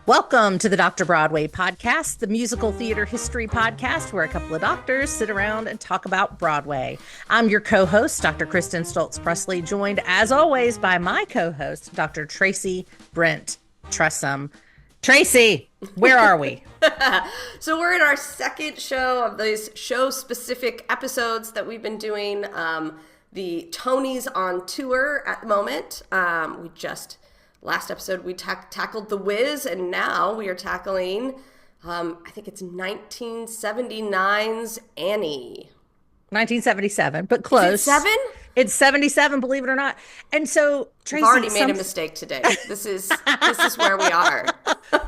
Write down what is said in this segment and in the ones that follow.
Welcome to the Dr. Broadway Podcast, the musical theater history podcast where a couple of doctors sit around and talk about Broadway. I'm your co-host, Dr. Kristin Stultz Pressley, joined as always by my co-host, Dr. Tracey Brent-Chessum. Tracey, where are we? So we're in our second show of these show-specific episodes that we've been doing. The Tonys on tour at the moment. Last episode, we tackled The Wiz, and now we are tackling, I think it's 1979's Annie. 1977, but close. Is it 7? It's 77, believe it or not. And so, Tracey, I've already made a mistake today. This is where we are.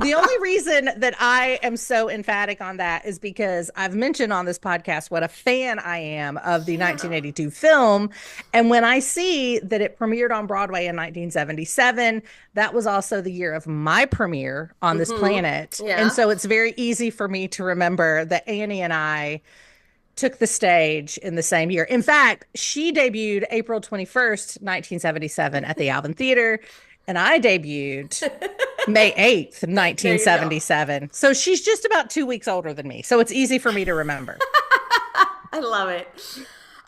The only reason that I am so emphatic on that is because I've mentioned on this podcast what a fan I am of the 1982 film. And when I see that it premiered on Broadway in 1977, that was also the year of my premiere on this planet. Yeah. And so it's very easy for me to remember that Annie and I took the stage in the same year. In fact, she debuted April 21st, 1977 at the Alvin Theater, and I debuted May 8th, 1977. So she's just about 2 weeks older than me. So it's easy for me to remember. I love it.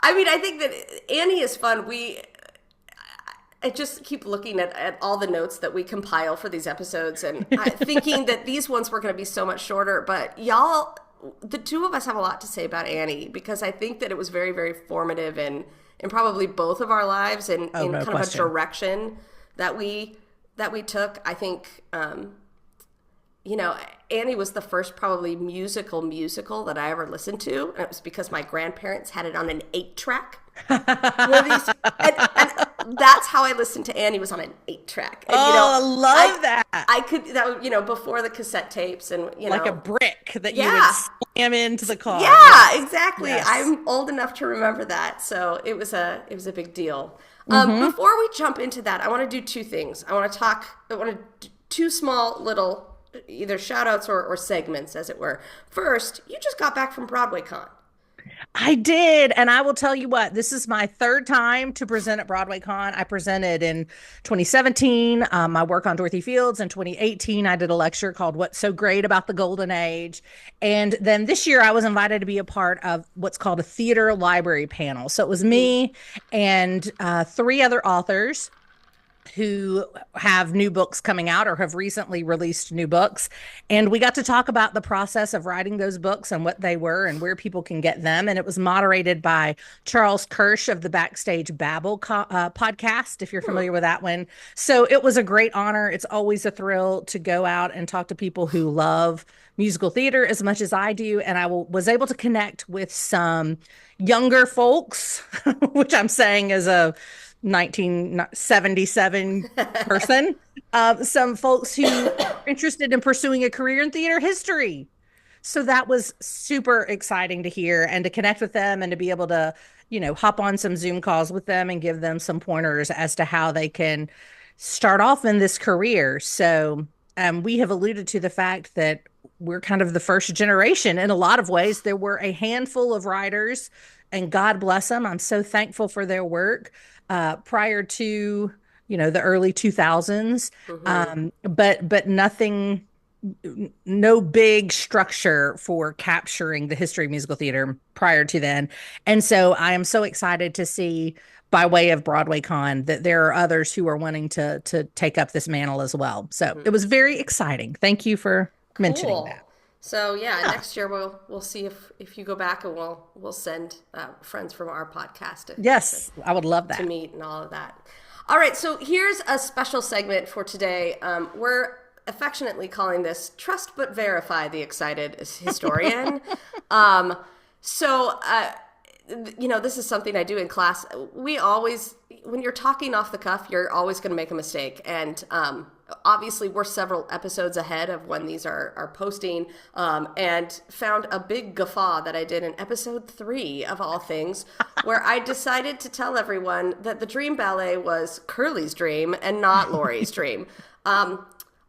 I mean, I think that Annie is fun. I just keep looking at all the notes that we compile for these episodes and thinking that these ones were going to be so much shorter, but y'all, the two of us have a lot to say about Annie because I think that it was very, very formative in probably both of our lives and in kind of a direction that we took. I think, Annie was the first probably musical that I ever listened to. And it was because my grandparents had it on an 8-track. And that's how I listened to Annie, was on an 8-track. And, I love that. I could, before the cassette tapes and, like a brick that you would slam into the car. Yeah, exactly. Yes. I'm old enough to remember that. So it was a big deal. Before we jump into that, I want to do two things. I want to do two small little either shout outs or segments, as it were. First, you just got back from Broadway Con. I did. And I will tell you what, this is my third time to present at Broadway Con. I presented in 2017, my work on Dorothy Fields. In 2018, I did a lecture called What's So Great About the Golden Age. And then this year I was invited to be a part of what's called a theater library panel. So it was me and 3 other authors who have new books coming out or have recently released new books. And we got to talk about the process of writing those books and what they were and where people can get them. And it was moderated by Charles Kirsch of the Backstage Babble podcast, if you're familiar with that one. So it was a great honor. It's always a thrill to go out and talk to people who love musical theater as much as I do. And I was able to connect with some younger folks, which I'm saying is a 1977 person, some folks who are interested in pursuing a career in theater history. So that was super exciting to hear and to connect with them and to be able to, hop on some Zoom calls with them and give them some pointers as to how they can start off in this career. So we have alluded to the fact that we're kind of the first generation in a lot of ways. There were a handful of writers, and God bless them. I'm so thankful for their work. Prior to, the early 2000s, but nothing, no big structure for capturing the history of musical theater prior to then. And so I am so excited to see, by way of Broadway Con, that there are others who are wanting to take up this mantle as well. So it was very exciting. Thank you for mentioning that. So next year we'll see if you go back, and we'll send friends from our podcast. Yes, I would love that to meet and all of that. All right, so here's a special segment for today. We're affectionately calling this "Trust but Verify the Excited Historian." This is something I do in class. We always, when you're talking off the cuff, you're always going to make a mistake, and obviously we're several episodes ahead of when these are posting, and found a big guffaw that I did in episode 3 of all things, where I decided to tell everyone that the Dream Ballet was Curly's dream and not Laurie's dream.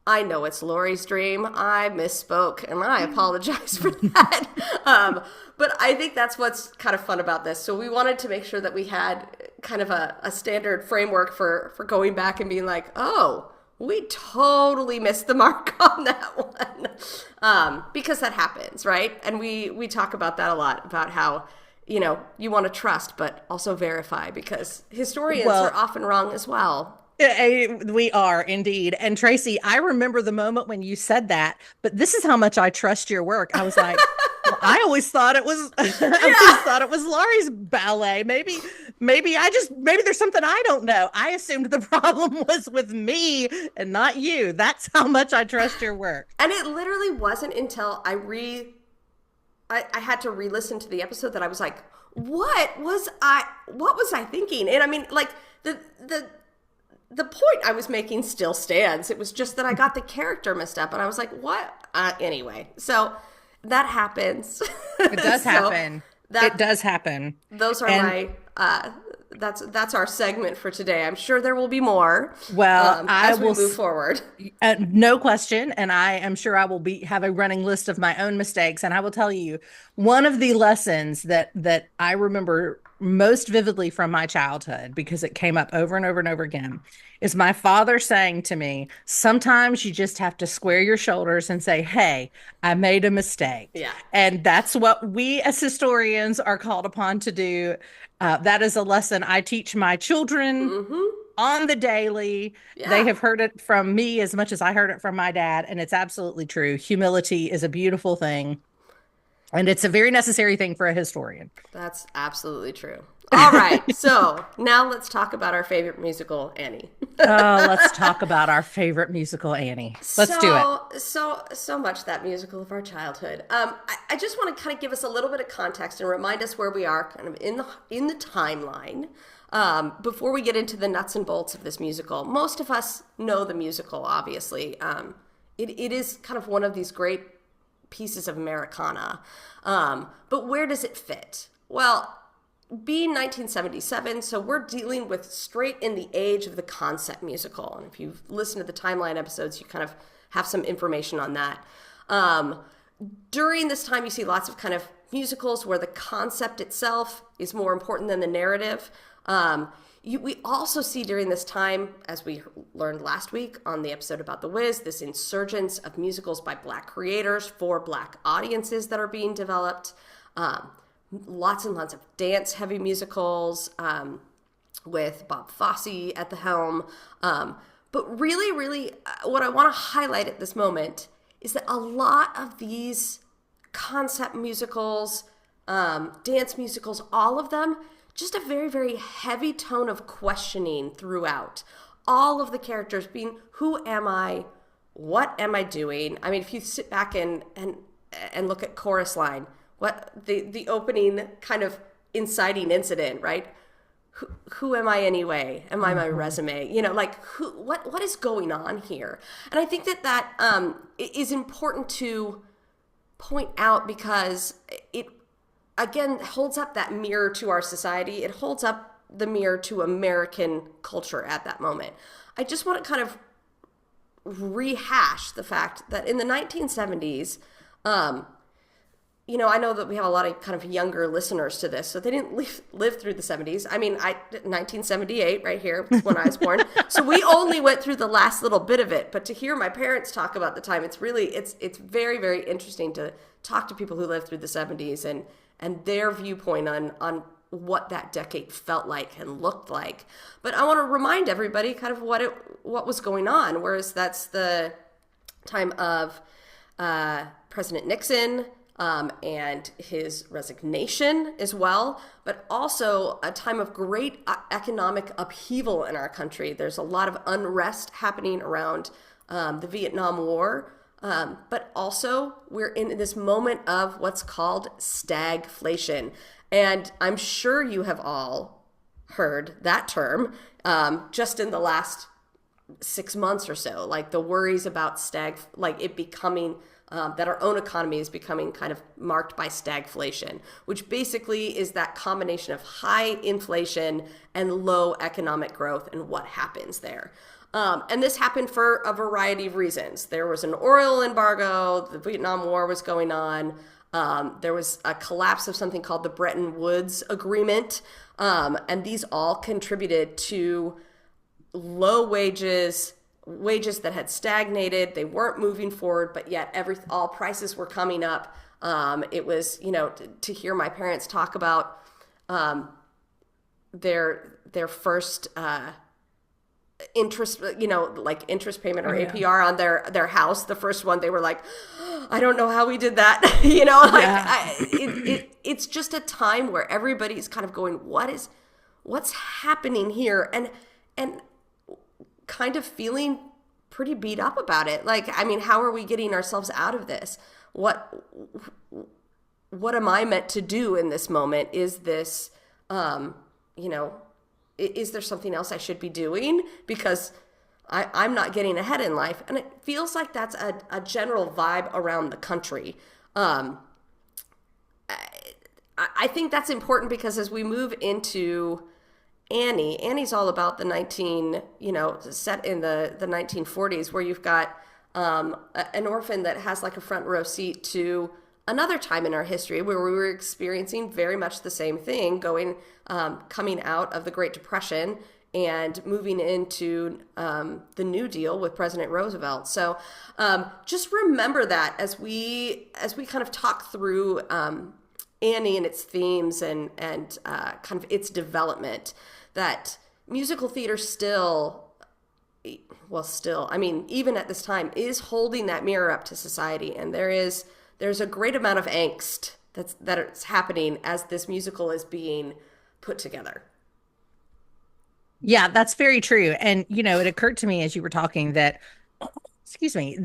I know it's Laurie's dream. I misspoke, and I apologize for that. But I think that's what's kind of fun about this. So we wanted to make sure that we had kind of a standard framework for going back and being like, oh, we totally missed the mark on that one. Because that happens, right? And we talk about that a lot, about how, you want to trust, but also verify, because historians are often wrong as well. We are indeed. And Tracey, I remember the moment when you said that, but this is how much I trust your work. I was like, well, I always thought it was, Laurie's ballet. Maybe there's something I don't know. I assumed the problem was with me and not you. That's how much I trust your work. And it literally wasn't until I had to re-listen to the episode that I was like, what was I thinking? And I mean, like, the point I was making still stands. It was just that I got the character messed up, and I was like, what? Anyway, so that happens. It does happen. It does happen. Those are my, that's our segment for today. I'm sure there will be more. Well, as we move forward. No question. And I am sure I will have a running list of my own mistakes. And I will tell you, one of the lessons that I remember most vividly from my childhood, because it came up over and over and over again, is my father saying to me, sometimes you just have to square your shoulders and say, hey, I made a mistake. Yeah. And that's what we as historians are called upon to do. That is a lesson I teach my children on the daily. Yeah. They have heard it from me as much as I heard it from my dad. And it's absolutely true. Humility is a beautiful thing. And it's a very necessary thing for a historian. That's absolutely true. All right. So now let's talk about our favorite musical, Annie. Let's talk about our favorite musical, Annie. Let's do it. So much that musical of our childhood. I just want to kind of give us a little bit of context and remind us where we are kind of in the timeline. Before we get into the nuts and bolts of this musical. Most of us know the musical, obviously. It is kind of one of these great pieces of Americana. But where does it fit? Well, being 1977, so we're dealing with straight in the age of the concept musical. And if you've listened to the timeline episodes, you kind of have some information on that. During this time, you see lots of kind of musicals where the concept itself is more important than the narrative. We also see during this time, as we learned last week on the episode about The Wiz, this insurgence of musicals by Black creators for Black audiences that are being developed. Lots and lots of dance-heavy musicals with Bob Fosse at the helm. But really, really, what I want to highlight at this moment is that a lot of these concept musicals, dance musicals, all of them, just a very, very heavy tone of questioning throughout. All of the characters being, who am I? What am I doing? I mean, if you sit back and look at Chorus Line, what the opening kind of inciting incident, right? Who am I anyway? Am I my resume? Like what is going on here? And I think that is important to point out, because it again holds up that mirror to our society. It holds up the mirror to American culture at that moment. I just want to kind of rehash the fact that in the 1970s, I know that we have a lot of kind of younger listeners to this, so they didn't live through the 70s. I mean, 1978 right here was when I was born. So we only went through the last little bit of it. But to hear my parents talk about the time, it's very, very interesting to talk to people who lived through the 70s and their viewpoint on what that decade felt like and looked like. But I want to remind everybody kind of what was going on, whereas that's the time of President Nixon, and his resignation as well, but also a time of great economic upheaval in our country. There's a lot of unrest happening around the Vietnam War, but also we're in this moment of what's called stagflation. And I'm sure you have all heard that term just in the last 6 months or so, like the worries about it becoming that our own economy is becoming kind of marked by stagflation, which basically is that combination of high inflation and low economic growth and what happens there. And this happened for a variety of reasons. There was an oil embargo, the Vietnam War was going on, there was a collapse of something called the Bretton Woods Agreement, and these all contributed to low wages, wages that had stagnated. They weren't moving forward, but yet all prices were coming up. It was, to hear my parents talk about their first interest, like interest payment or APR on their house. The first one, they were like, I don't know how we did that. It's just a time where everybody's kind of going, what's happening here? And kind of feeling pretty beat up about it. Like, I mean, how are we getting ourselves out of this? What am I meant to do in this moment? Is this, is there something else I should be doing? Because I'm not getting ahead in life. And it feels like that's a general vibe around the country. I think that's important because as we move into Annie's all about the set in the 1940s, where you've got an orphan that has like a front row seat to another time in our history where we were experiencing very much the same thing, coming out of the Great Depression and moving into the New Deal with President Roosevelt. So just remember that as we kind of talk through Annie and its themes and kind of its development, that musical theater even at this time, is holding that mirror up to society. And there's a great amount of angst that's happening as this musical is being put together. Yeah, that's very true. And, it occurred to me as you were talking that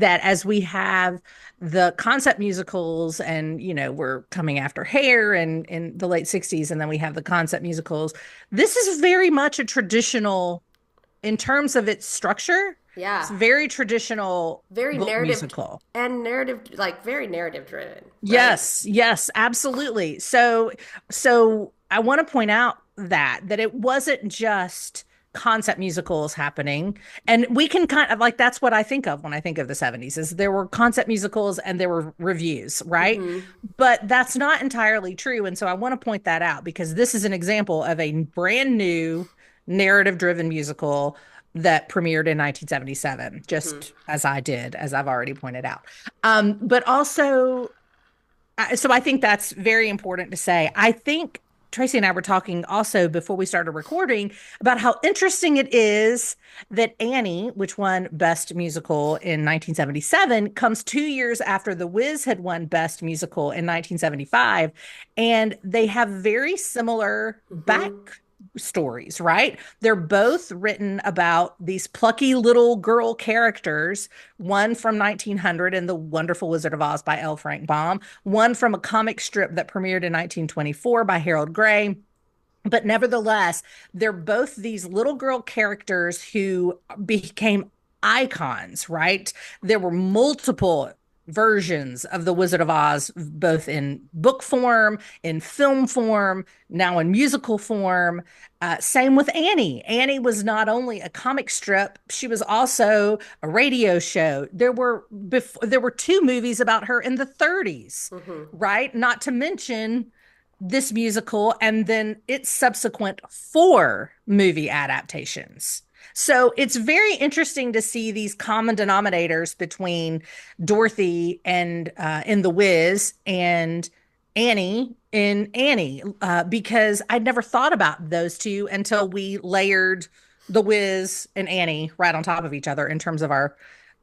as we have the concept musicals and, we're coming after Hair in the late 60s, and then we have the concept musicals. This is very much a traditional, in terms of its structure. Yeah. It's very traditional, very narrative musical. And narrative, like very narrative driven. Right? Yes, absolutely. So I want to point out that it wasn't just concept musicals happening, and we can kind of like, that's what I think of when I think of the 70s, is there were concept musicals and there were reviews, right? Mm-hmm. But that's not entirely true. And so I want to point that out because this is an example of a brand new narrative driven musical that premiered in 1977, just as I've already pointed out. But also, so I think that's very important to say. I think Tracey and I were talking also before we started recording about how interesting it is that Annie, which won Best Musical in 1977, comes 2 years after The Wiz had won Best Musical in 1975. And they have very similar backstories, right? They're both written about these plucky little girl characters, one from 1900 in The Wonderful Wizard of Oz by L. Frank Baum, one from a comic strip that premiered in 1924 by Harold Gray. But nevertheless, they're both these little girl characters who became icons, right? There were multiple versions of The Wizard of Oz, both in book form, in film form, now in musical form. Same with Annie. Annie was not only a comic strip, she was also a radio show. There were 2 movies about her in the 30s, right? Not to mention this musical and then its subsequent 4 movie adaptations. So it's very interesting to see these common denominators between Dorothy and in The Wiz and Annie in Annie, because I'd never thought about those two until we layered The Wiz and Annie right on top of each other in terms of our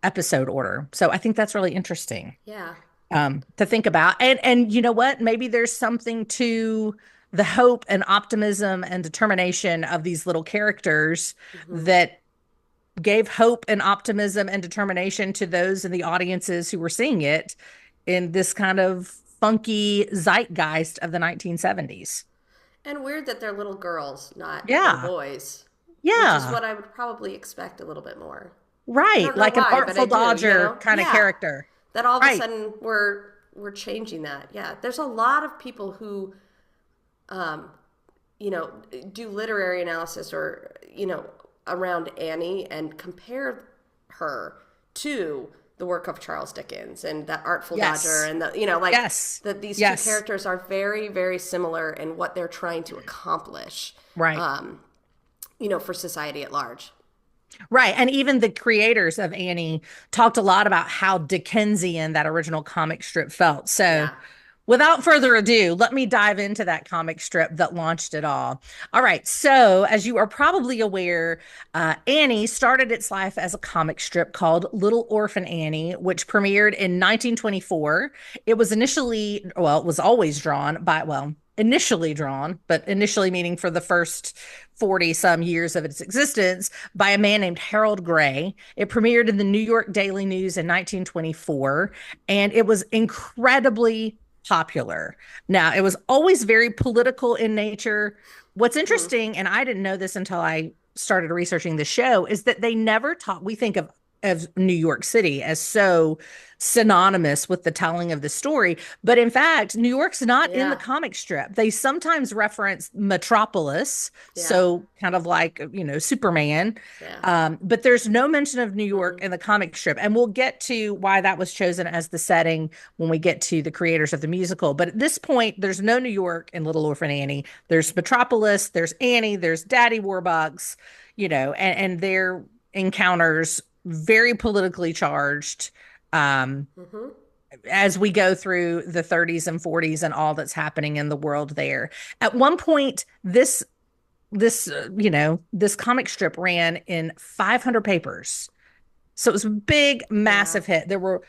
episode order. So I think that's really interesting. Yeah. To think about. And you know what? Maybe there's something to the hope and optimism and determination of these little characters that gave hope and optimism and determination to those in the audiences who were seeing it in this kind of funky zeitgeist of the 1970s. And weird that they're little girls, not little boys. Yeah. Which is what I would probably expect a little bit more. Right. Like an Artful Dodger kind of character. That all of a sudden we're changing that. Yeah. There's a lot of people who do literary analysis or, around Annie and compare her to the work of Charles Dickens and that Artful Dodger and that these two characters are very, very similar in what they're trying to accomplish, right? For society at large. Right. And even the creators of Annie talked a lot about how Dickensian that original comic strip felt. So, Yeah. without further ado, let me dive into that comic strip that launched it all. All right. So, as you are probably aware, Annie started its life as a comic strip called Little Orphan Annie, which premiered in 1924. It was initially, well, it was always drawn by, well, initially drawn, but initially meaning for the first 40 some years of its existence by a man named Harold Gray. It premiered in the New York Daily News in 1924, and it was incredibly popular. Now, it was always very political in nature. What's Hmm. interesting, and I didn't know this until I started researching the show, is that they never taught, we think of New York City as so synonymous with the telling of the story. But in fact, New York's not in the Yeah. comic strip. They sometimes reference Metropolis, Yeah. so kind of like, Superman. Yeah. But there's no mention of New York Hmm. in the comic strip. And we'll get to why that was chosen as the setting when we get to the creators of the musical. But at this point, there's no New York in Little Orphan Annie. There's Metropolis, there's Annie, there's Daddy Warbucks, and their encounters very politically charged. Um, Hmm. as we go through the 30s and 40s and all that's happening in the world there. At one point, this comic strip ran in 500 papers. So it was a big, Yeah. massive hit. There were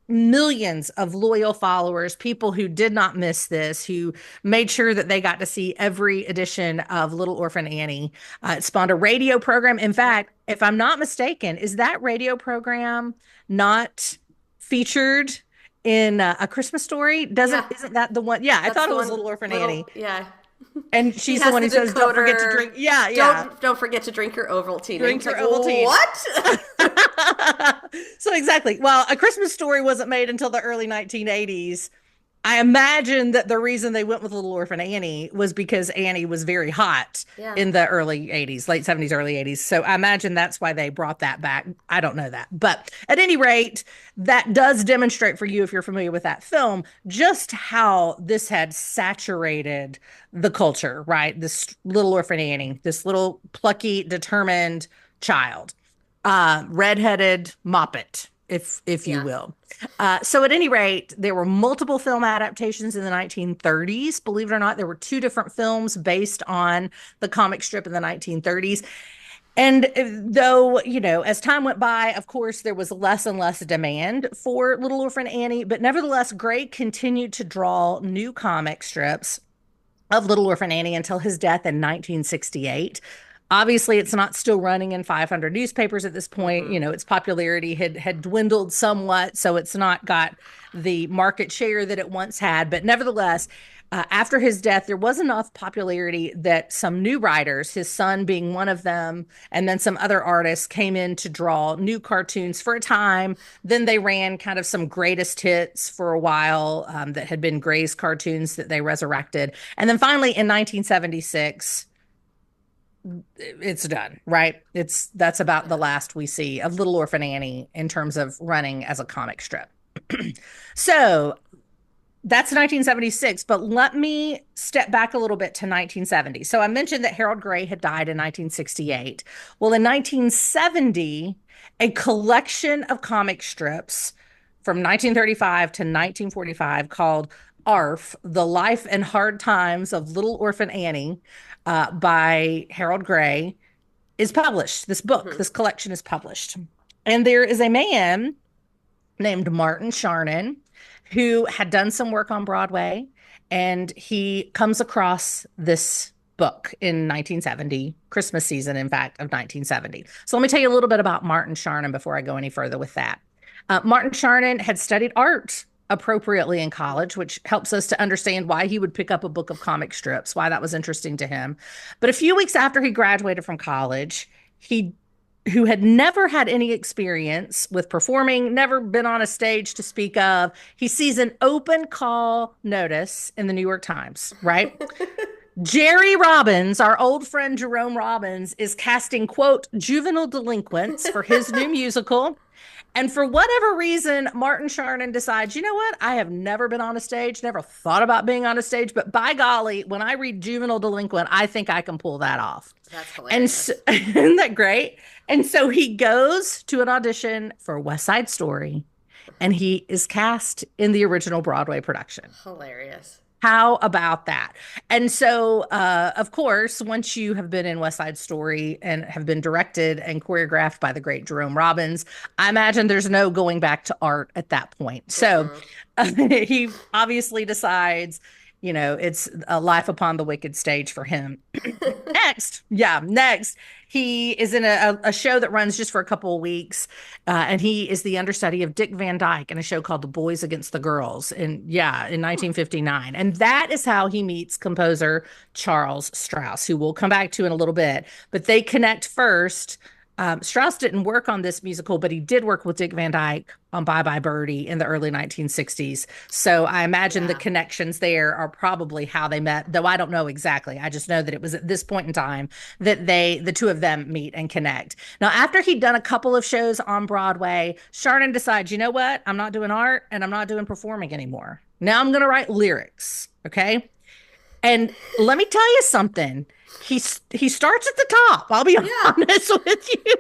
millions of loyal followers, people who did not miss this, who made sure that they got to see every edition of Little Orphan Annie. It spawned a radio program. In Yeah. fact, if I'm not mistaken, is that radio program not featured in A Christmas Story? Doesn't Yeah. isn't that the one? Yeah, I That's thought the it was one. Little Orphan Annie. Little. Yeah. And He she's the has one the who says, "Don't forget to decoder. drink." Yeah, yeah. Don't forget to drink your Ovaltine. And Drink it's your like, Ovaltine. what? So exactly. Well, A Christmas Story wasn't made until the early 1980s. I imagine that the reason they went with Little Orphan Annie was because Annie was very hot Yeah. in the early 80s, late 70s, early 80s. So I imagine that's why they brought that back. I don't know that. But at any rate, that does demonstrate for you, if you're familiar with that film, just how this had saturated the culture, right? This Little Orphan Annie, this little plucky, determined child, redheaded moppet, if you Yeah. will. So at any rate, there were multiple film adaptations in the 1930s. Believe it or not, there were two different films based on the comic strip in the 1930s. And though, as time went by, of course, there was less and less demand for Little Orphan Annie, but nevertheless, Gray continued to draw new comic strips of Little Orphan Annie until his death in 1968. Obviously, it's not still running in 500 newspapers at this point. Hmm. Its popularity had dwindled somewhat, so it's not got the market share that it once had. But nevertheless, after his death, there was enough popularity that some new writers, his son being one of them, and then some other artists came in to draw new cartoons for a time. Then they ran kind of some greatest hits for a while that had been Gray's cartoons that they resurrected. And then finally in 1976, it's done, right? That's about the Yeah. last we see of Little Orphan Annie in terms of running as a comic strip. So that's 1976, but let me step back a little bit to 1970. So I mentioned that Harold Gray had died in 1968. Well, in 1970, a collection of comic strips from 1935 to 1945 called ARF, The Life and Hard Times of Little Orphan Annie, by Harold Gray, is published. This book, Hmm. this collection is published. And there is a man named Martin Charnin who had done some work on Broadway, and he comes across this book in 1970, Christmas season, in fact, of 1970. So let me tell you a little bit about Martin Charnin before I go any further with that. Martin Charnin had studied art appropriately in college, which helps us to understand why he would pick up a book of comic strips, why that was interesting to him. But a few weeks after he graduated from college, he who had never had any experience with performing, never been on a stage to speak of, he sees an open call notice in the New York Times, right? Jerry Robbins, our old friend Jerome Robbins, is casting, quote, juvenile delinquents for his new musical. And for whatever reason, Martin Charnin decides, you know what? I have never been on a stage, never thought about being on a stage, but by golly, when I read juvenile delinquent, I think I can pull that off. That's And hilarious. so, isn't that great? And so he goes to an audition for West Side Story, and he is cast in the original Broadway production. Hilarious. How about that? And so, of course, once you have been in West Side Story and have been directed and choreographed by the great Jerome Robbins, I imagine there's no going back to art at that point. So he obviously decides, it's a life upon the wicked stage for him. Next, he is in a show that runs just for a couple of weeks, and he is the understudy of Dick Van Dyke in a show called The Boys Against the Girls, in 1959, and that is how he meets composer Charles Strouse, who we'll come back to in a little bit. But they connect first. Strauss didn't work on this musical, but he did work with Dick Van Dyke on Bye Bye Birdie in the early 1960s. So I imagine the connections there are probably how they met, though I don't know exactly. I just know that it was at this point in time that the two of them meet and connect. Now, after he'd done a couple of shows on Broadway, Charnin decides, you know what? I'm not doing art and I'm not doing performing anymore. Now I'm going to write lyrics. Okay. And let me tell you something. He starts at the top. I'll be honest with you.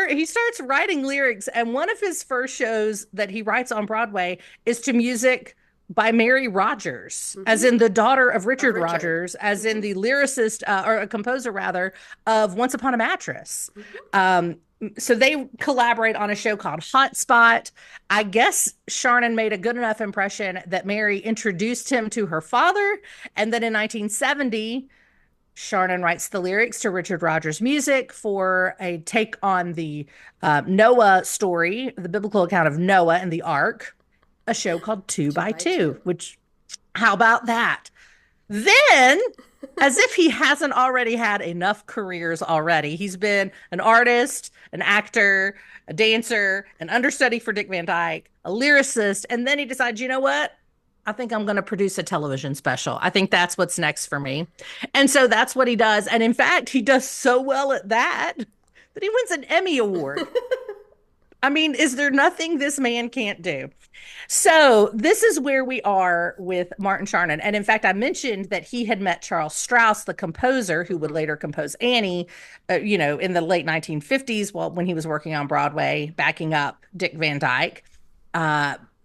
He starts writing lyrics, and one of his first shows that he writes on Broadway is to music by Mary Rogers, as in the daughter of Richard Rogers, as in the lyricist or a composer rather of Once Upon a Mattress. So they collaborate on a show called Hot Spot. I guess Charnin made a good enough impression that Mary introduced him to her father. And then in 1970, Charnin writes the lyrics to Richard Rogers' music for a take on the Noah story, the biblical account of Noah and the Ark, a show called Two by Two, which, how about that? Then, as if he hasn't already had enough careers already, he's been an artist, an actor, a dancer, an understudy for Dick Van Dyke, a lyricist, and then he decides, you know what? I think I'm going to produce a television special. I think that's what's next for me. And so that's what he does. And in fact, he does so well at that that he wins an Emmy Award. I mean, is there nothing this man can't do? So this is where we are with Martin Charnin. And in fact, I mentioned that he had met Charles Strouse, the composer, who would later compose Annie, in the late 1950s, when he was working on Broadway, backing up Dick Van Dyke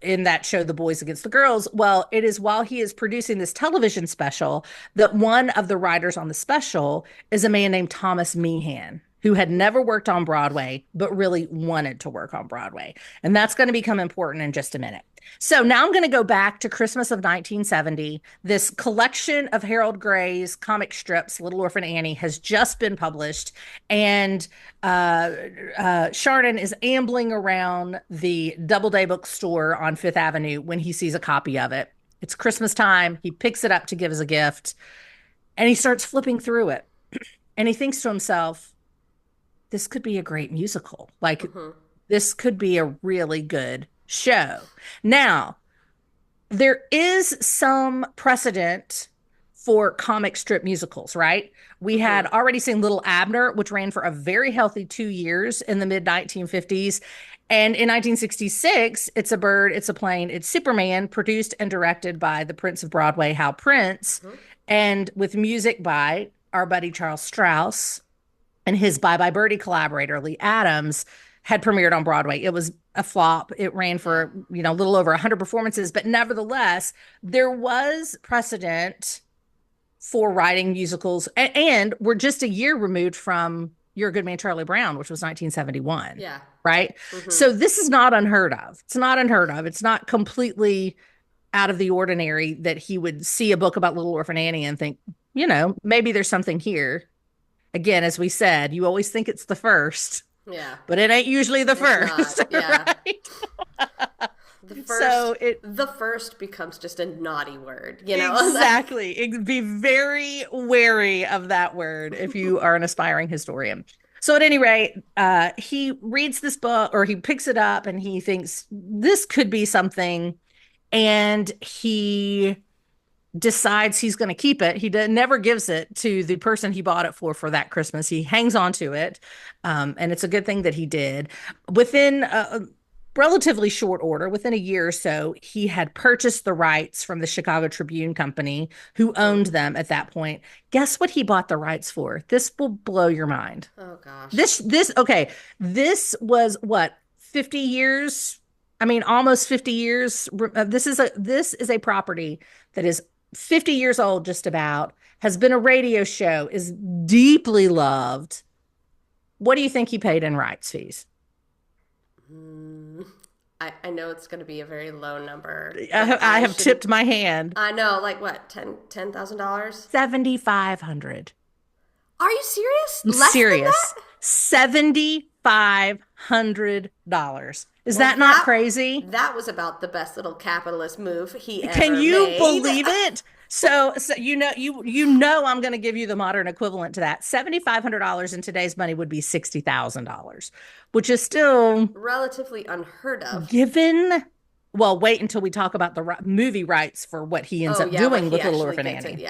in that show, The Boys Against the Girls. Well, it is while he is producing this television special that one of the writers on the special is a man named Thomas Meehan, who had never worked on Broadway, but really wanted to work on Broadway. And that's going to become important in just a minute. So now I'm going to go back to Christmas of 1970. This collection of Harold Gray's comic strips, Little Orphan Annie, has just been published. And Charnin is ambling around the Doubleday bookstore on Fifth Avenue when he sees a copy of it. It's Christmas time. He picks it up to give as a gift. And he starts flipping through it. And he thinks to himself, this could be a great musical. This could be a really good show. Now, there is some precedent for comic strip musicals, right? We had already seen Little Abner, which ran for a very healthy 2 years in the mid 1950s. And in 1966, It's a Bird, It's a Plane, It's Superman, produced and directed by the Prince of Broadway, Hal Prince, and with music by our buddy Charles Strouse and his Bye Bye Birdie collaborator, Lee Adams, had premiered on Broadway. It was a flop. It ran for, a little over 100 performances, but nevertheless, there was precedent for writing musicals, and we're just a year removed from You're a Good Man, Charlie Brown, which was 1971. Yeah. Right? So this is not unheard of. It's not unheard of. It's not completely out of the ordinary that he would see a book about Little Orphan Annie and think, maybe there's something here. Again, as we said, you always think it's the first. Yeah. But it ain't usually the first. Not, yeah. Right? The first becomes just a naughty word, Exactly. Be very wary of that word if you are an aspiring historian. So at any rate, he reads this book, or he picks it up, and he thinks this could be something. And he decides he's going to keep it. He never gives it to the person he bought it for that Christmas. He hangs on to it. And it's a good thing that he did. Within a relatively short order, within a year or so, he had purchased the rights from the Chicago Tribune Company, who owned them at that point. Guess what he bought the rights for? This will blow your mind. Oh gosh. Okay. This was what, 50 years? I mean, almost 50 years. This is a property that is 50 years old, just about, has been a radio show, is deeply loved. What do you think he paid in rights fees? I know it's going to be a very low number. I have tipped my hand. I know, like what, $10,000? $7,500. Are you serious? I'm Less serious. Than that? $7,500. Is that not crazy? That was about the best little capitalist move he ever Can you made. believe it? So you know I'm going to give you the modern equivalent to that. $7,500 in today's money would be $60,000, which is still relatively unheard of. Given, well, wait until we talk about the movie rights for what he ends up doing with Little Orphan Annie.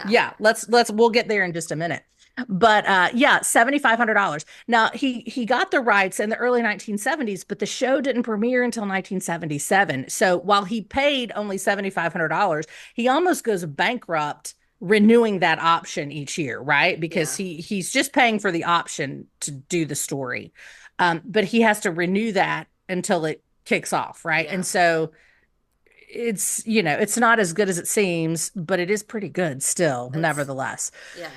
We'll get there in just a minute. But $7,500. Now he got the rights in the early 1970s, but the show didn't premiere until 1977. So while he paid only $7,500, he almost goes bankrupt renewing that option each year, right? Because he's just paying for the option to do the story, but he has to renew that until it kicks off, right? And so it's it's not as good as it seems, but it is pretty good still, nevertheless. Yeah.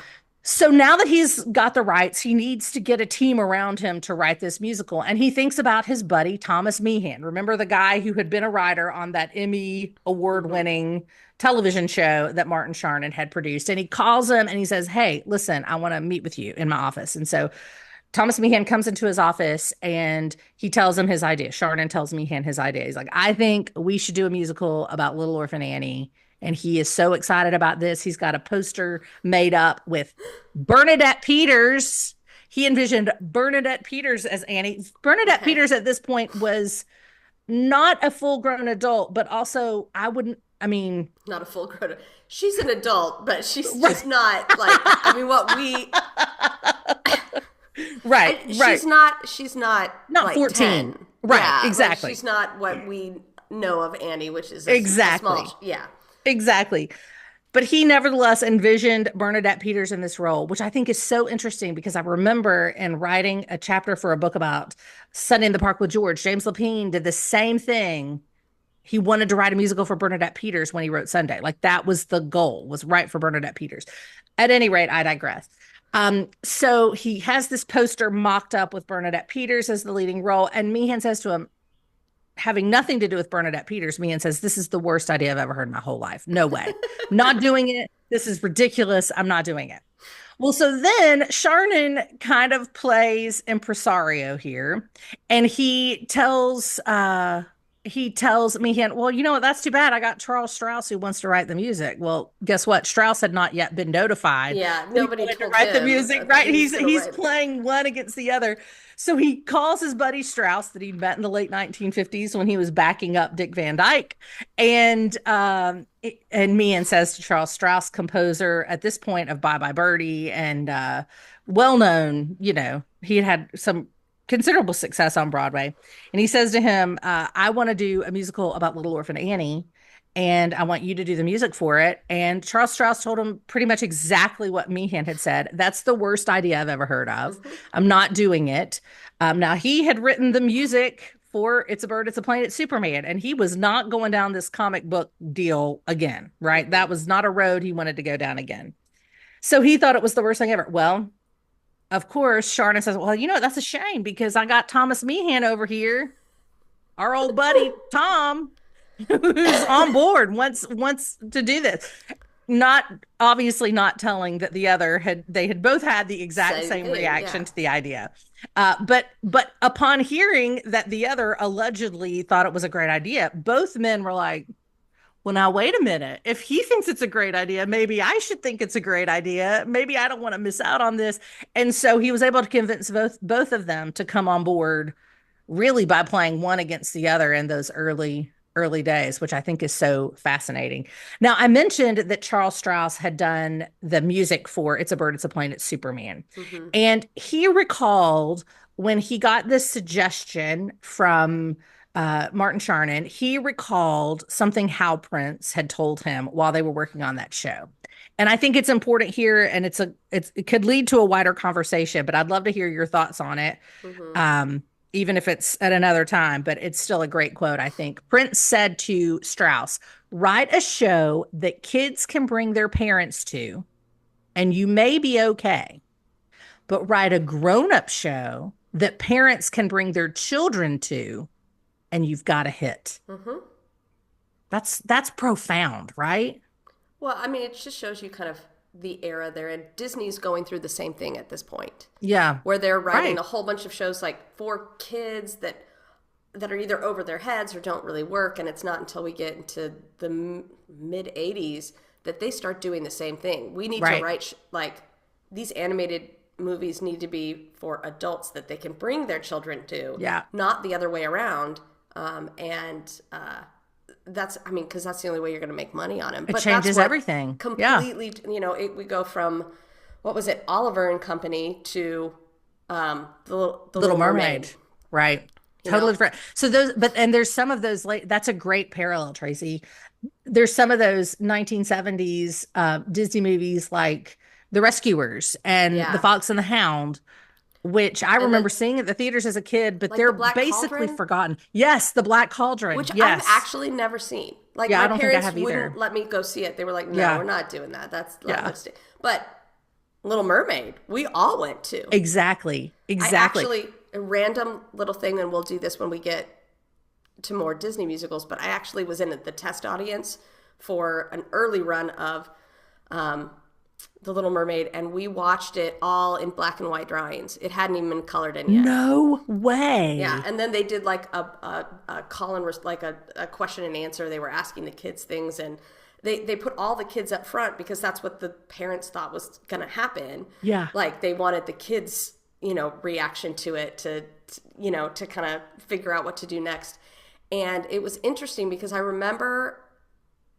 So now that he's got the rights, he needs to get a team around him to write this musical. And he thinks about his buddy, Thomas Meehan. Remember the guy who had been a writer on that Emmy award-winning television show that Martin Charnin had produced. And he calls him and he says, hey, listen, I want to meet with you in my office. And so Thomas Meehan comes into his office and he tells him his idea. Charnin tells Meehan his idea. He's like, I think we should do a musical about Little Orphan Annie. And he is so excited about this. He's got a poster made up with Bernadette Peters. He envisioned Bernadette Peters as Annie. Bernadette Peters at this point was not a full-grown adult, but also not a full-grown. She's an adult, but she's just not like, what we. Right. She's not like 14. 10. Right. Yeah, exactly. She's not what we know of Annie, which is a small. Exactly. But he nevertheless envisioned Bernadette Peters in this role, which I think is so interesting because I remember in writing a chapter for a book about Sunday in the Park with George, James Lapine did the same thing. He wanted to write a musical for Bernadette Peters when he wrote Sunday. Like that was the goal, was write for Bernadette Peters. At any rate, I digress. So he has this poster mocked up with Bernadette Peters as the leading role. And Meehan says to him, having nothing to do with Bernadette Peters, Meehan says, this is the worst idea I've ever heard in my whole life. No way. Not doing it. This is ridiculous. I'm not doing it. Well, so then Charnin kind of plays impresario here. And he tells Meehan, well, you know what? That's too bad. I got Charles Strouse who wants to write the music. Well, guess what? Strouse had not yet been notified. Yeah, nobody told to write the music, right? He's playing it. one against the other. So he calls his buddy Strouse that he'd met in the late 1950s when he was backing up Dick Van Dyke. And Meehan says to Charles Strouse, composer at this point of Bye Bye Birdie and well-known, he had some considerable success on Broadway. And he says to him, I want to do a musical about Little Orphan Annie, and I want you to do the music for it. And Charles Strouse told him pretty much exactly what Meehan had said. That's the worst idea I've ever heard of. I'm not doing it. Now, he had written the music for It's a Bird, It's a Plane, It's Superman, and he was not going down this comic book deal again, right? That was not a road he wanted to go down again. So he thought it was the worst thing ever. Well, of course, Charnin says, well, that's a shame because I got Thomas Meehan over here, our old buddy Tom, who's on board, wants to do this. Obviously not telling that the other had both had the exact same reaction to the idea. But upon hearing that the other allegedly thought it was a great idea, both men were like, well, now, wait a minute. If he thinks it's a great idea, maybe I should think it's a great idea. Maybe I don't want to miss out on this. And so he was able to convince both of them to come on board really by playing one against the other in those early early days, which I think is so fascinating. Now, I mentioned that Charles Strouse had done the music for It's a Bird, It's a Plane, It's Superman. Mm-hmm. And he recalled when he got this suggestion from Martin Charnin, he recalled something Hal Prince had told him while they were working on that show. And I think it's important here, and it could lead to a wider conversation, but I'd love to hear your thoughts on it. Mm-hmm. Even if it's at another time, but it's still a great quote, I think. Prince said to Strauss, write a show that kids can bring their parents to, and you may be okay, but write a grown-up show that parents can bring their children to, and you've got a hit. Mm-hmm. That's profound, right? Well, I mean, it just shows you kind of the era they're in. Disney's going through the same thing at this point. Yeah. Where they're writing Right. a whole bunch of shows like for kids that are either over their heads or don't really work, and it's not until we get into the mid 80s that they start doing the same thing. We need Right. to write like these animated movies need to be for adults that they can bring their children to, Yeah. not the other way around. That's, I mean, because that's the only way you're going to make money on them. It But changes that's what everything. Yeah. completely, we go from, what was it, Oliver and Company to the Little Mermaid. Right. Totally know? different. So and there's some of those that's a great parallel, Tracy. There's some of those 1970s Disney movies like The Rescuers and Yeah. The Fox and the Hound, which I remember seeing at the theaters as a kid, but Like they're The Black basically Cauldron? forgotten. Yes, The Black Cauldron. Which Yes. I've actually never seen. Like, Yeah, I my don't think I parents have either. wouldn't let me go see it. They were like, no, Yeah. we're not doing that. Yeah. Let's stay. But Little Mermaid, we all went to. Exactly. Exactly. I actually, a random little thing, and we'll do this when we get to more Disney musicals, but I actually was in the test audience for an early run of The Little Mermaid, and we watched it all in black and white drawings. It hadn't even been colored in yet. No way. Yeah, and then they did like a call and like a question and answer. They were asking the kids things, and they put all the kids up front because that's what the parents thought was going to happen. Yeah. Like they wanted the kids, reaction to it to kind of figure out what to do next. And it was interesting because I remember,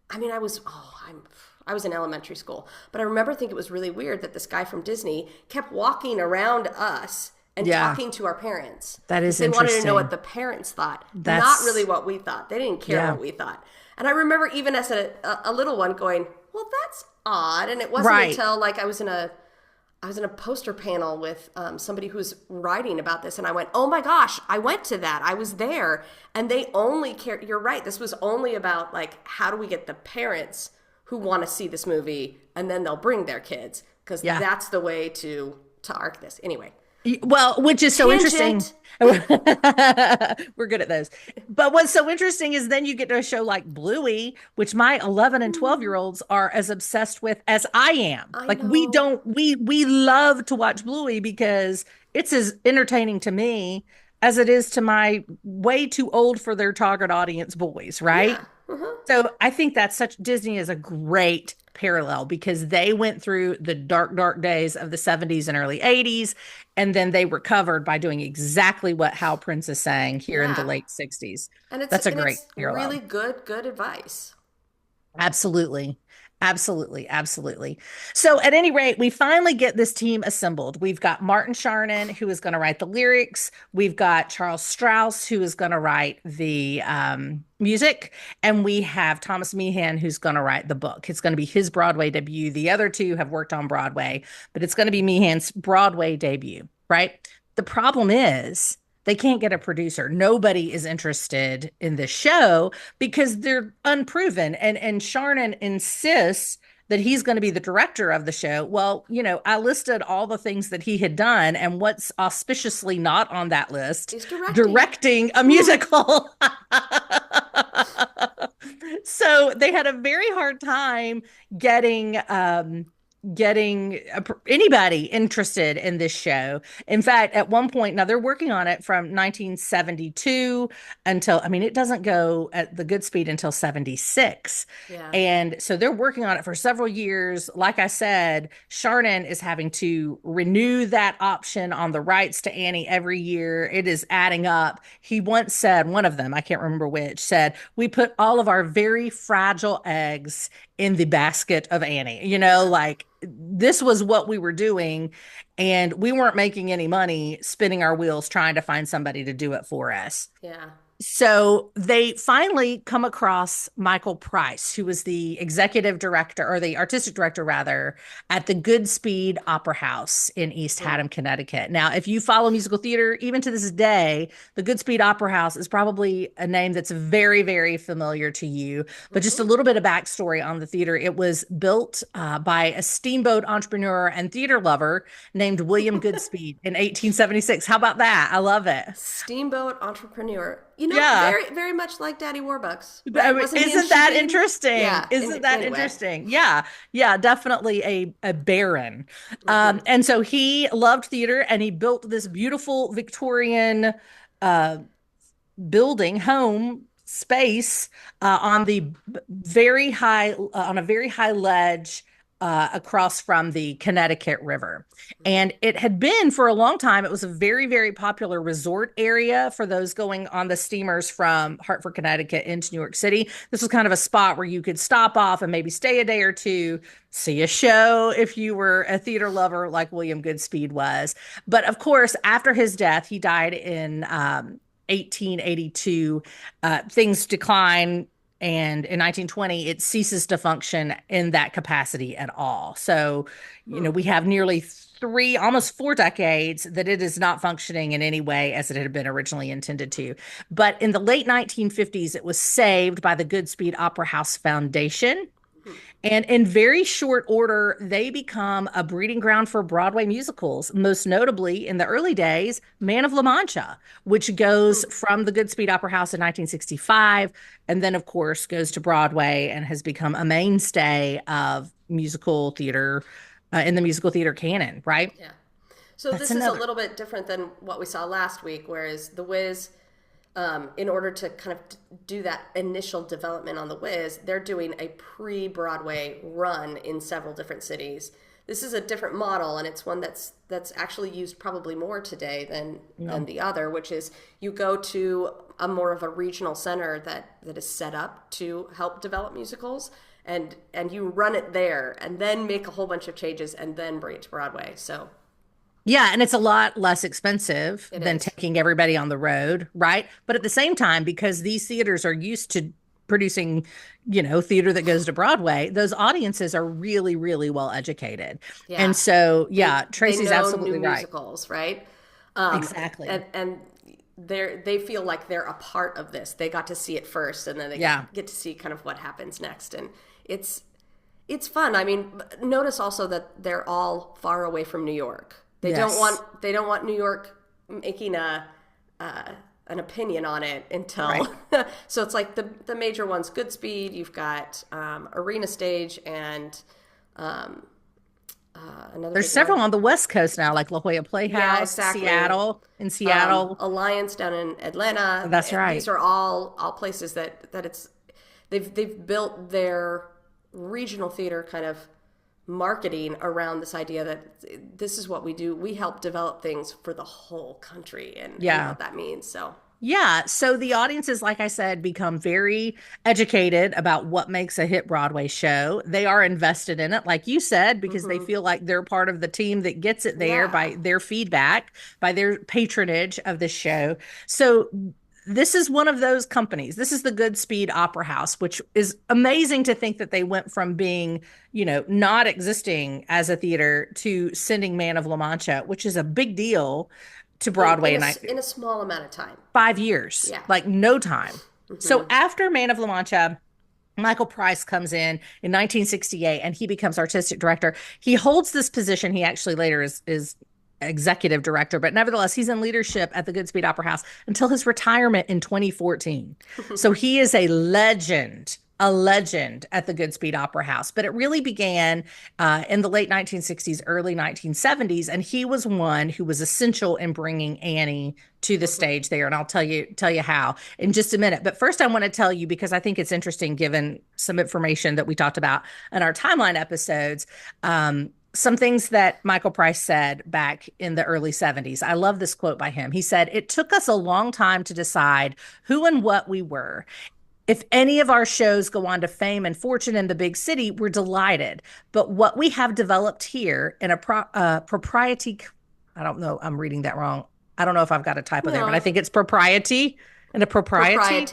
I mean, I was in elementary school, but I remember thinking it was really weird that this guy from Disney kept walking around us and Yeah. talking to our parents. That is They wanted to interesting. know what the parents thought, That's- not really what we thought. They didn't care Yeah. what we thought. And I remember even as a little one going, well, that's odd. And it wasn't Right. until like I was in a poster panel with somebody who was writing about this, and I went, oh my gosh, I went to that. I was there. And they only care. You're right. This was only about like, how do we get the parents who want to see this movie, and then they'll bring their kids, because Yeah. that's the way to arc this. Anyway. Well, which is so interesting. Tangent. We're good at those. But what's so interesting is then you get to a show like Bluey, which my 11 and 12-year-olds are as obsessed with as I am. I Like know. we love to watch Bluey because it's as entertaining to me as it is to my way too old for their target audience boys, right? Yeah. Uh-huh. So I think Disney is a great parallel because they went through the dark, dark days of the 70s and early 80s, and then they recovered by doing exactly what Hal Prince is saying here in the Yeah. late 60s. And it's That's a great it's parallel. really good advice. Absolutely. Absolutely. Absolutely. So at any rate, we finally get this team assembled. We've got Martin Charnin, who is going to write the lyrics. We've got Charles Strouse, who is going to write the music. And we have Thomas Meehan, who's going to write the book. It's going to be his Broadway debut. The other two have worked on Broadway, but it's going to be Meehan's Broadway debut, right? The problem is they can't get a producer. Nobody is interested in this show because they're unproven. And Charnin insists that he's going to be the director of the show. Well, I listed all the things that he had done, and what's auspiciously not on that list He's directing. directing a musical. So they had a very hard time getting getting anybody interested in this show. In fact, at one point, now they're working on it from 1972 until, I mean, it doesn't go at the good speed until 76. Yeah. And so they're working on it for several years. Like I said, Sharnan is having to renew that option on the rights to Annie every year. It is adding up. He once said, one of them, I can't remember which, said, "We put all of our very fragile eggs in the basket of Annie." Like this was what we were doing, and we weren't making any money spinning our wheels trying to find somebody to do it for us. Yeah. So they finally come across Michael Price, who was the executive director, or the artistic director rather, at the Goodspeed Opera House in East Haddam, Connecticut. Now, if you follow musical theater, even to this day, the Goodspeed Opera House is probably a name that's very, very familiar to you. But just a little bit of backstory on the theater. It was built by a steamboat entrepreneur and theater lover named William Goodspeed in 1876. How about that? I love it. Steamboat entrepreneur. Yeah. Very, very much like Daddy Warbucks. Right? Isn't that interesting? Yeah. Isn't that anyway. interesting? Yeah. Yeah, definitely a baron. And so he loved theater, and he built this beautiful Victorian uh, building, home space on on a very high ledge across from the Connecticut River. And it had been for a long time, it was a very, very popular resort area for those going on the steamers from Hartford, Connecticut into New York City. This was kind of a spot where you could stop off and maybe stay a day or two, see a show if you were a theater lover like William Goodspeed was. But of course, after his death, he died in 1882. Things decline, and in 1920, it ceases to function in that capacity at all. So, we have nearly almost 4 decades that it is not functioning in any way as it had been originally intended to. But in the late 1950s, it was saved by the Goodspeed Opera House Foundation. And in very short order, they become a breeding ground for Broadway musicals, most notably in the early days, Man of La Mancha, which goes from the Goodspeed Opera House in 1965, and then, of course, goes to Broadway and has become a mainstay of musical theater in the musical theater canon, right? Yeah. So this is a little bit different than what we saw last week, whereas The Wiz, in order to kind of do that initial development on The Wiz, they're doing a pre-Broadway run in several different cities. This is a different model, and it's one that's actually used probably more today than the other, which is you go to a more of a regional center that is set up to help develop musicals, and you run it there, and then make a whole bunch of changes, and then bring it to Broadway. So. Yeah, and it's a lot less expensive than taking everybody on the road, right? But at the same time, because these theaters are used to producing, theater that goes to Broadway, those audiences are really, really well educated. Yeah. And so, Tracy's absolutely right. Musicals, right? Exactly. And they feel like they're a part of this. They got to see it first, and then they get to see kind of what happens next. And it's fun. I mean, notice also that they're all far away from New York. They don't want New York making an opinion on it until right. So it's like the major ones, Goodspeed, you've got Arena Stage, and another. There's several on the West Coast now, like La Jolla Playhouse, Seattle, Alliance down in Atlanta. That's right. These are all places that they've built their regional theater kind of marketing around this idea that this is what we do. We help develop things for the whole country, and what that means. So the audiences, like I said, become very educated about what makes a hit Broadway show. They are invested in it, like you said, because they feel like they're part of the team that gets it there by their feedback, by their patronage of the show. So this is one of those companies. This is the Goodspeed Opera House, which is amazing to think that they went from being, not existing as a theater to sending Man of La Mancha, which is a big deal to Broadway in a small amount of time. 5 years, like no time. So after Man of La Mancha, Michael Price comes in 1968, and he becomes artistic director. He holds this position. He actually later is executive director, but nevertheless, he's in leadership at the Goodspeed Opera House until his retirement in 2014. So he is a legend a legend at the Goodspeed Opera House, but it really began in the late 1960s, early 1970s, and he was one who was essential in bringing Annie to the stage there. And I'll tell you how in just a minute. But first, I want to tell you because I think it's interesting, given some information that we talked about in our timeline episodes. Some things that Michael Price said back in the early 70s. I love this quote by him. He said, "It took us a long time to decide who and what we were. If any of our shows go on to fame and fortune in the big city, we're delighted. But what we have developed here in a propriety, I don't know, I'm reading that wrong. I don't know if I've got a typo there, but I think it's propriety and a proprietary.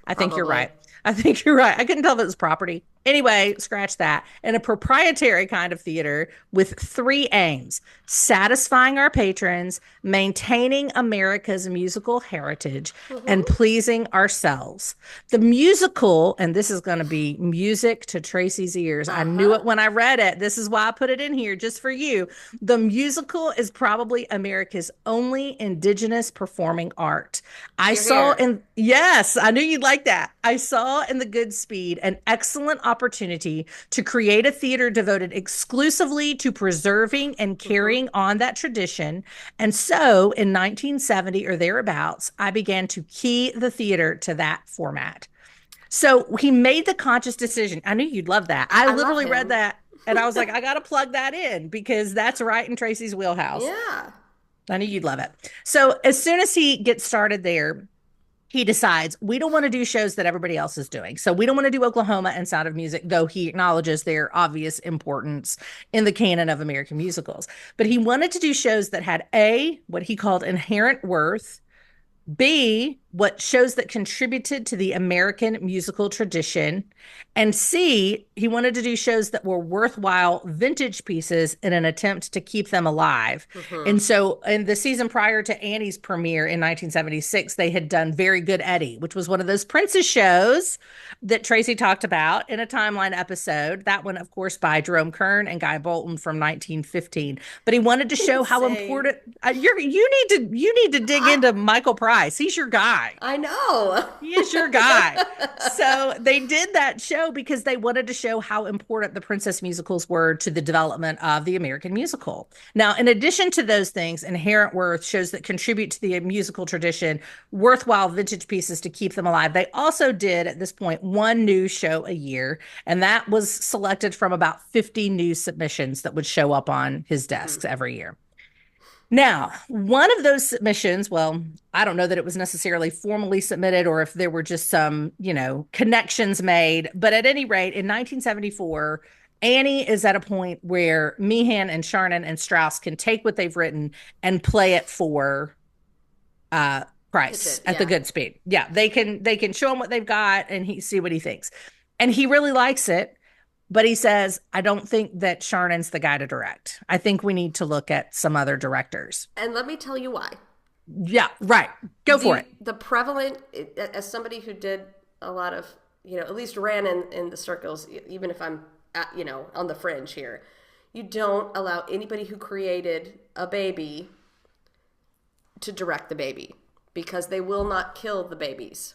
I think you're right. I think you're right. I couldn't tell if it was property. Anyway, scratch that. And a proprietary kind of theater with three aims: satisfying our patrons, maintaining America's musical heritage, and pleasing ourselves. The musical, and this is going to be music to Tracey's ears. I knew it when I read it. This is why I put it in here just for you. The musical is probably America's only indigenous performing art. Yes, I knew you'd like that. I saw in the Goodspeed an excellent opportunity to create a theater devoted exclusively to preserving and carrying on that tradition. And so in 1970 or thereabouts, I began to key the theater to that format. So he made the conscious decision. I knew you'd love that. I literally read that and I was like, I got to plug that in because that's right in Tracey's wheelhouse. Yeah. I knew you'd love it. So as soon as he gets started there, he decides we don't want to do shows that everybody else is doing. So we don't want to do Oklahoma and Sound of Music, though he acknowledges their obvious importance in the canon of American musicals. But he wanted to do shows that had A, what he called inherent worth, B, what shows that contributed to the American musical tradition, and C, he wanted to do shows that were worthwhile vintage pieces in an attempt to keep them alive. And so in the season prior to Annie's premiere in 1976, they had done Very Good Eddie, which was one of those Princess shows that Tracey talked about in a timeline episode. That one, of course, by Jerome Kern and Guy Bolton from 1915. But he wanted to show how important you need to dig into Michael Price. He's your guy. I know. He is your guy. So they did that show because they wanted to show how important the princess musicals were to the development of the American musical. Now, in addition to those things, inherent worth, shows that contribute to the musical tradition, worthwhile vintage pieces to keep them alive. They also did, at this point, one new show a year, and that was selected from about 50 new submissions that would show up on his desks every year. Now, one of those submissions, well, I don't know that it was necessarily formally submitted or if there were just some, connections made. But at any rate, in 1974, Annie is at a point where Meehan and Charnin and Strauss can take what they've written and play it for Price at the Goodspeed. Yeah, they can show him what they've got and see what he thinks. And he really likes it. But he says, I don't think that Charnin's the guy to direct. I think we need to look at some other directors. And let me tell you why. Yeah, right. Go for it. The prevalent, as somebody who did a lot of, at least ran in the circles, even if I'm, on the fringe here, you don't allow anybody who created a baby to direct the baby because they will not kill the babies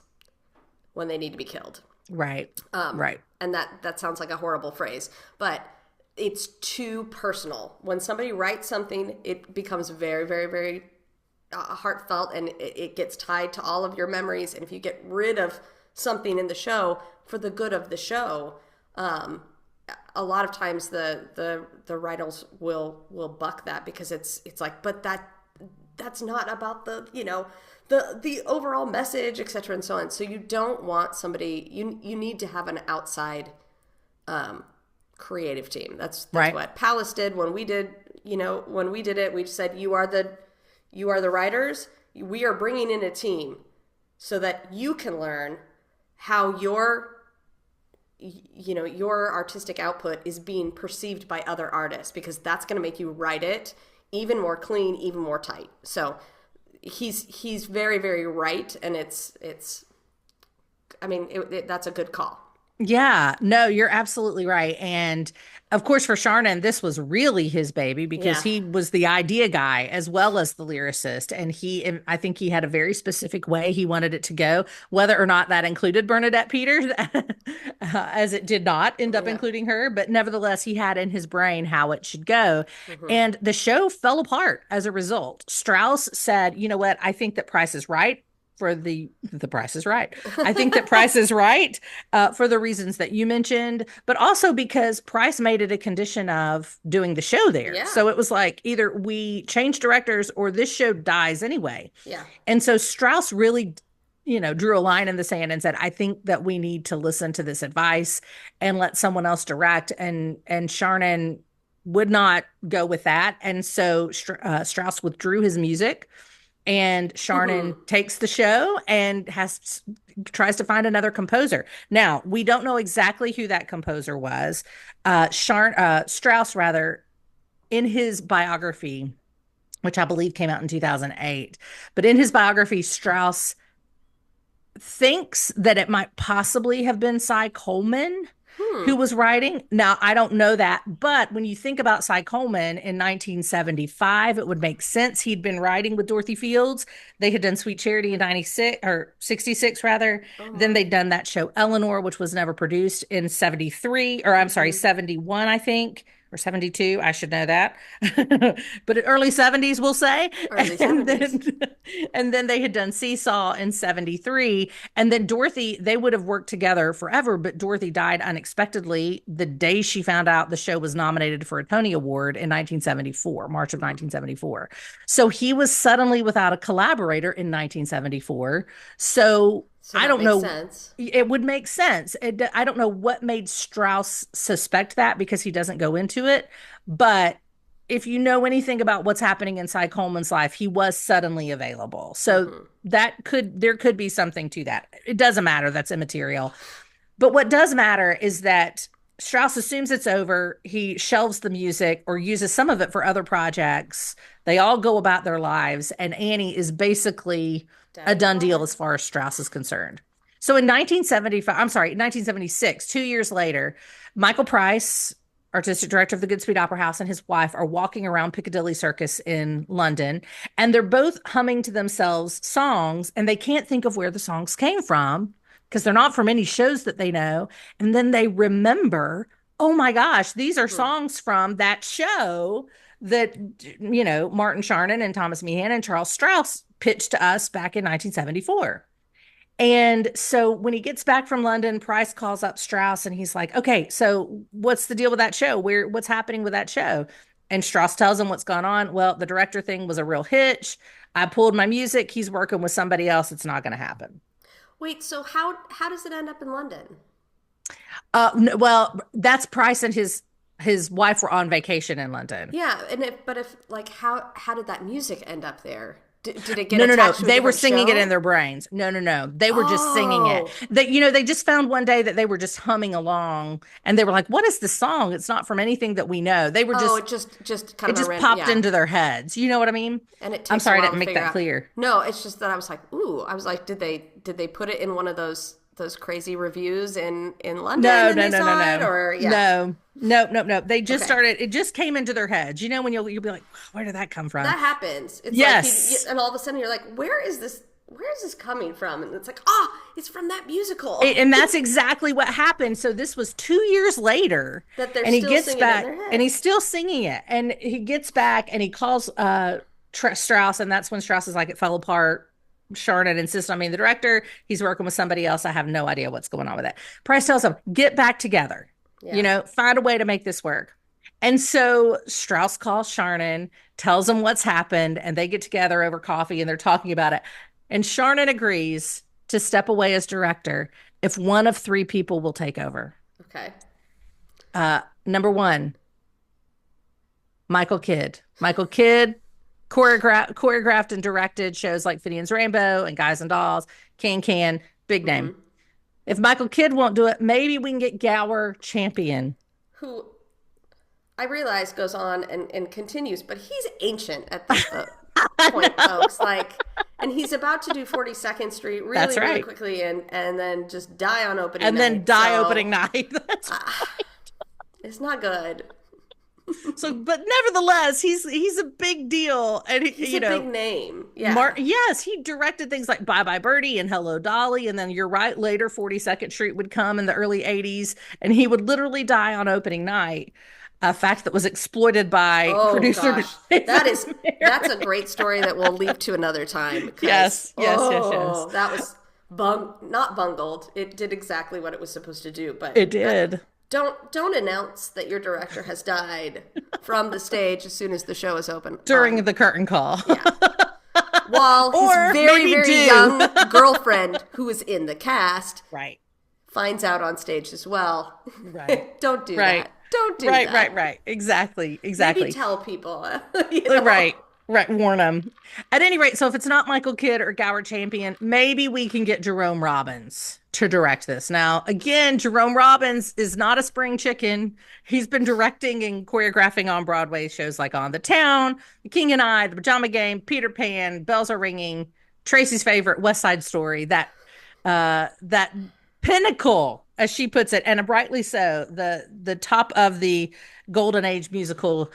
when they need to be killed. Right. Right. And that sounds like a horrible phrase, but it's too personal. When somebody writes something, it becomes very, very, very heartfelt and it gets tied to all of your memories. And if you get rid of something in the show for the good of the show, a lot of times the writers will buck that because it's like, but that's not about the overall message, et cetera, and so on. So you don't want somebody, you need to have an outside creative team. That's right. What Palace did when we did it, we said, you are the writers. We are bringing in a team so that you can learn how your artistic output is being perceived by other artists, because that's going to make you write it even more clean, even more tight. So he's very, very right, and that's a good call. Yeah, no, you're absolutely right. And of course, for Sharnan, this was really his baby because Yeah. he was the idea guy as well as the lyricist. And I think he had a very specific way he wanted it to go, whether or not that included Bernadette Peters, as it did not end up Yeah. including her. But nevertheless, he had in his brain how it should go. Hmm. And the show fell apart as a result. Strauss said, you know what? I think that Price is right. For the Price is Right. I think that Price is right for the reasons that you mentioned, but also because Price made it a condition of doing the show there. Yeah. So it was like either we change directors or this show dies anyway. Yeah. And so Strauss really, drew a line in the sand and said, I think that we need to listen to this advice and let someone else direct. And Sharnan would not go with that. And so Strauss withdrew his music and Sharnan takes the show and tries to find another composer. Now, we don't know exactly who that composer was. Strauss, rather, in his biography, which I believe came out in 2008, but in his biography, Strauss thinks that it might possibly have been Cy Coleman who was writing. Now, I don't know that, but when you think about Cy Coleman in 1975, it would make sense. He'd been writing with Dorothy Fields. They had done Sweet Charity in 96 or 66 rather. Then they'd done that show Eleanor, which was never produced in 73, or I'm sorry, 71, I think. Or 72, I should know that. But early 70s, we'll say. Early And 70s. then they had done Seesaw in 73. And then Dorothy, they would have worked together forever, but Dorothy died unexpectedly the day she found out the show was nominated for a Tony Award in 1974, March of 1974. So he was suddenly without a collaborator in 1974. So So I that don't makes know. sense. It would make sense. I don't know what made Strauss suspect that because he doesn't go into it. But if you know anything about what's happening inside Coleman's life, he was suddenly available. So there could be something to that. It doesn't matter. That's immaterial. But what does matter is that Strauss assumes it's over. He shelves the music or uses some of it for other projects. They all go about their lives. And Annie is basically a done deal as far as Strauss is concerned. So in 1976, 2 years later, Michael Price, artistic director of the Goodspeed Opera House, and his wife are walking around Piccadilly Circus in London, and they're both humming to themselves songs, and they can't think of where the songs came from because they're not from any shows that they know. And then they remember, oh my gosh, these are songs from that show that, Martin Sharnan and Thomas Meehan and Charles Strauss pitched to us back in 1974. And so when he gets back from London, Price calls up Strauss and he's like, okay, so what's the deal with that show? What's happening with that show? And Strauss tells him what's gone on. Well, the director thing was a real hitch. I pulled my music. He's working with somebody else. It's not going to happen. Wait, so how does it end up in London? Well, that's Price and his wife were on vacation in London. Yeah, but if like how did that music end up there? Did it get No. attached to a They were different singing it show? in their brains. No. They were just singing it. They just found one day that they were just humming along and they were like, what is this song? It's not from anything that we know. They were Oh, just, it just kind it of just a popped yeah. into their heads. You know what I mean? And it takes I'm sorry, a I while didn't to make figure that out. clear. No, it's just that I was like, ooh, I was like, did they put it in one of those crazy reviews in London? No, and no, they no, saw no, it, no. or yeah. No. They just Okay. started, it just came into their heads. You know, when you'll be like, where did that come from? That happens. It's Yes. like and all of a sudden you're like, where is this coming from? And it's like, it's from that musical. And that's exactly what happened. So this was 2 years later, That they're and he still gets singing back, in their head. and he's still singing it. And he gets back, and he calls Strauss, and that's when Strauss is like, it fell apart. Sharnan insists on being the director. He's working with somebody else. I have no idea what's going on with it. Price tells him, get back together. Yeah. Find a way to make this work. And so Strauss calls Sharnan, tells him what's happened, and they get together over coffee and they're talking about it. And Sharnan agrees to step away as director if one of three people will take over. Okay. Number one, Michael Kidd. Michael Kidd choreographed and directed shows like Finian's Rainbow and Guys and Dolls, Can, big name. If Michael Kidd won't do it, maybe we can get Gower Champion. Who I realize goes on and continues, but he's ancient at this point, folks. Like, And he's about to do 42nd Street That's really, right. really quickly and then just die on opening And night. then die opening night. That's right. It's not good. So, but nevertheless, he's a big deal, and He's a big name. Yeah. Yes, he directed things like Bye Bye Birdie and Hello Dolly, and then you're right. Later, 42nd Street would come in the early '80s, and he would literally die on opening night. A fact that was exploited by producer. Gosh. That's a great story that we'll leave to another time. Yes. That was not bungled. It did exactly what it was supposed to do, but it did. Don't announce that your director has died from the stage as soon as the show is open. During the curtain call. Yeah. While his very young girlfriend, who is in the cast, right, finds out on stage as well. Right. Don't do that. Don't do that. Right. Exactly. Maybe tell people. Right. Warn them. At any rate, so if it's not Michael Kidd or Gower Champion, maybe we can get Jerome Robbins to direct this. Now, again, Jerome Robbins is not a spring chicken. He's been directing and choreographing on Broadway shows like On the Town, The King and I, The Pajama Game, Peter Pan, Bells Are Ringing, Tracy's favorite, West Side Story, that pinnacle, as she puts it, and rightly so, the top of the golden age musical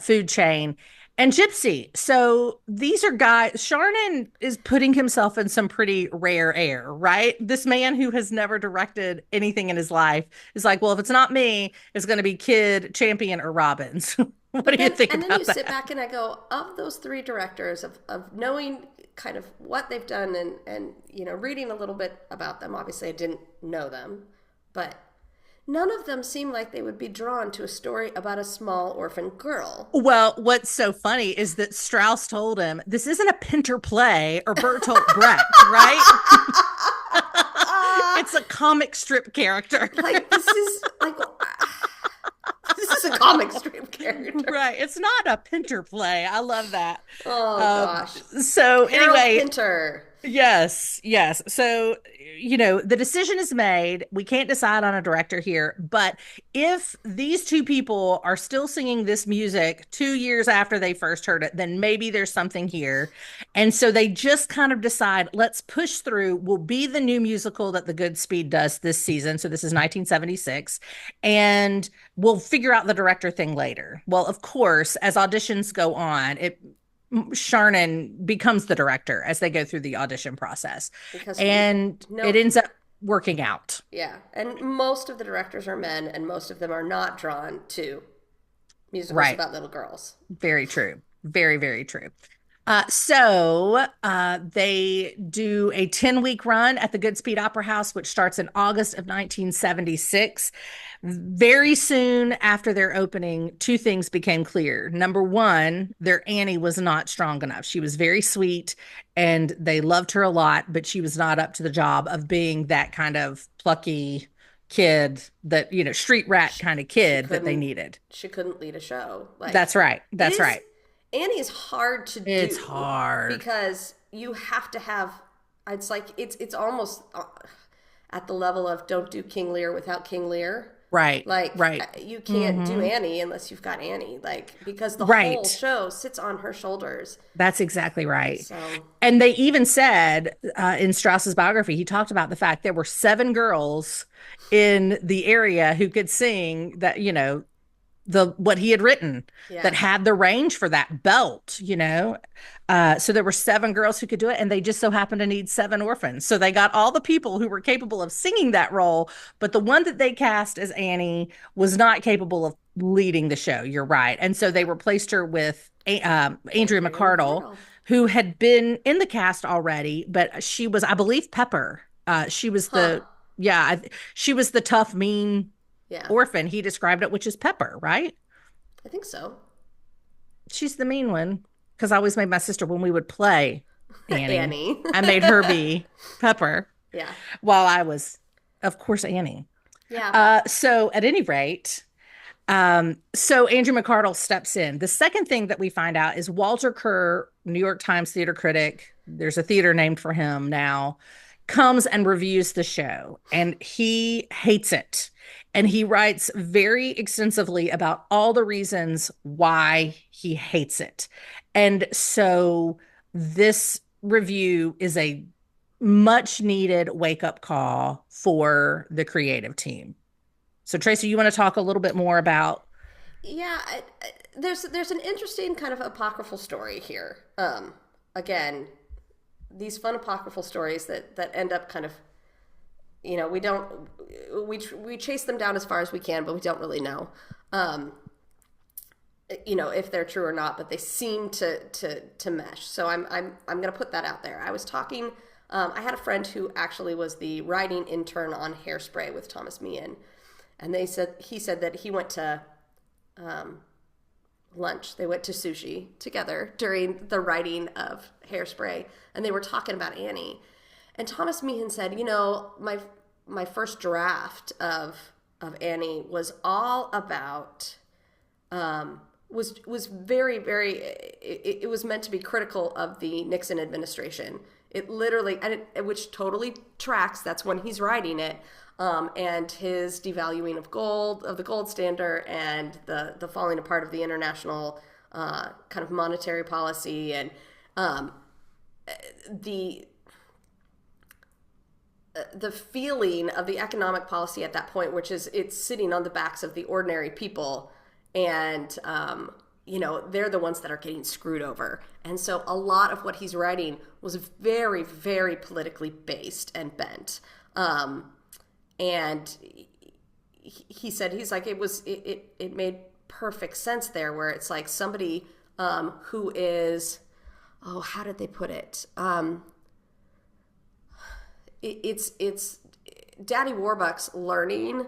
food chain. And Gypsy. So these are guys, Sharnan is putting himself in some pretty rare air, right? This man who has never directed anything in his life is like, well, if it's not me, it's going to be Kidd, Champion, or Robbins. What do you think about that? And then you sit back and I go, of those three directors, of knowing kind of what they've done and reading a little bit about them. Obviously, I didn't know them, but none of them seem like they would be drawn to a story about a small orphan girl. Well, what's so funny is that Strauss told him, this isn't a Pinter play or Bertolt Brecht, right? It's a comic strip character. This is a comic strip character. Right. It's not a Pinter play. I love that. Oh, gosh. So Harold anyway. Pinter. Yes. So, the decision is made. We can't decide on a director here, but if these two people are still singing this music 2 years after they first heard it, then maybe there's something here. And so they just kind of decide, let's push through. We'll be the new musical that the Goodspeed does this season. So this is 1976. And we'll figure out the director thing later. Well, of course, as auditions go on, Sharnan becomes the director as they go through the audition process. It ends up working out. Yeah. And most of the directors are men, and most of them are not drawn to musicals about little girls. Very true. Very, very true. So they do a 10-week run at the Goodspeed Opera House, which starts in August of 1976. Very soon after their opening, two things became clear. Number one, their Annie was not strong enough. She was very sweet and they loved her a lot, but she was not up to the job of being that kind of plucky kid that, street rat kind of kid that they needed. She couldn't lead a show. That's right. That's right. Annie is hard to do. It's hard. Because you have to have, it's like, it's almost at the level of don't do King Lear without King Lear. Right. You can't do Annie unless you've got Annie, because the whole show sits on her shoulders. That's exactly right. So. And they even said in Strauss's biography, he talked about the fact there were 7 girls in the area who could sing that, what he had written that had the range for that belt, so there were 7 girls who could do it, and they just so happened to need 7 orphans. So they got all the people who were capable of singing that role, but the one that they cast as Annie was not capable of leading the show. You're right. And so they replaced her with Andrea McArdle, who had been in the cast already, but she was, I believe, Pepper. She was she was the tough, mean orphan. He described it, which is Pepper, right? I think so. She's the mean one, because I always made my sister, when we would play Annie. I made her be Pepper. Yeah. While I was, of course, Annie. Yeah. So at any rate, so Andrew McArdle steps in. The second thing that we find out is Walter Kerr, New York Times theater critic, there's a theater named for him now, comes and reviews the show, and he hates it. And he writes very extensively about all the reasons why he hates it. And so this review is a much needed wake up call for the creative team. So Tracey, you want to talk a little bit more about? Yeah, there's an interesting kind of apocryphal story here. Again, these fun apocryphal stories that end up kind of, we chase them down as far as we can, but we don't really know, if they're true or not. But they seem to mesh. So I'm going to put that out there. I was talking. I had a friend who actually was the writing intern on Hairspray with Thomas Meehan, and he said that he went to lunch. They went to sushi together during the writing of Hairspray, and they were talking about Annie. And Thomas Meehan said, my first draft of Annie was all about was very, very, it was meant to be critical of the Nixon administration. It literally, which totally tracks. That's when he's writing it. And his devaluing of gold, of the gold standard, and the falling apart of the international kind of monetary policy, and the feeling of the economic policy at that point, which is it's sitting on the backs of the ordinary people, and they're the ones that are getting screwed over. And so a lot of what he's writing was very, very politically based and bent. And he said, it made perfect sense there, where it's like somebody who is, how did they put it? It's Daddy Warbucks learning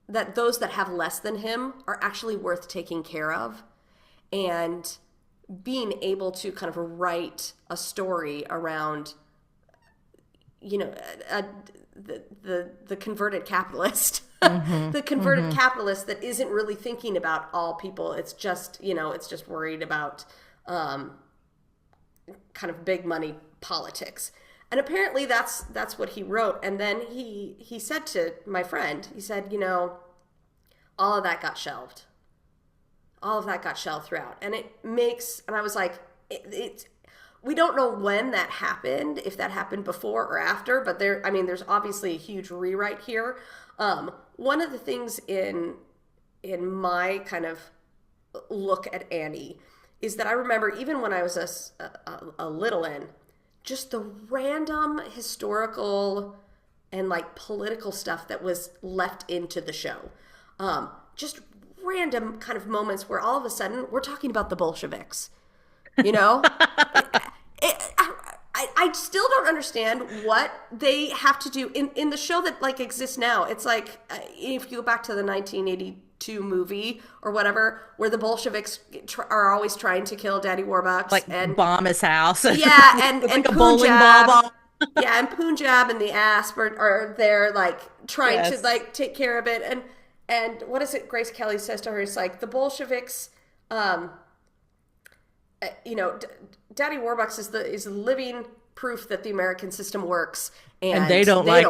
that those that have less than him are actually worth taking care of, and being able to kind of write a story around the converted capitalist, the converted capitalist that isn't really thinking about all people. It's just, it's just worried about kind of big money politics. And apparently that's what he wrote. And then he said to my friend, he said, all of that got shelved. All of that got shelved throughout. And I was like, we don't know when that happened, if that happened before or after, but there's obviously a huge rewrite here. One of the things in my kind of look at Annie is that I remember, even when I was a little just the random historical and like political stuff that was left into the show. Just random kind of moments where all of a sudden we're talking about the Bolsheviks. I still don't understand what they have to do in the show that like exists now. It's like if you go back to the 1982 movie or whatever, where the Bolsheviks are always trying to kill Daddy Warbucks, like, and bomb his house. Yeah, and like a Punjab, bowling ball. yeah, and Punjab and the Asp are there like trying to like take care of it. And what is it Grace Kelly says to her? It's like the Bolsheviks, Daddy Warbucks is living proof that the American system works, and they don't want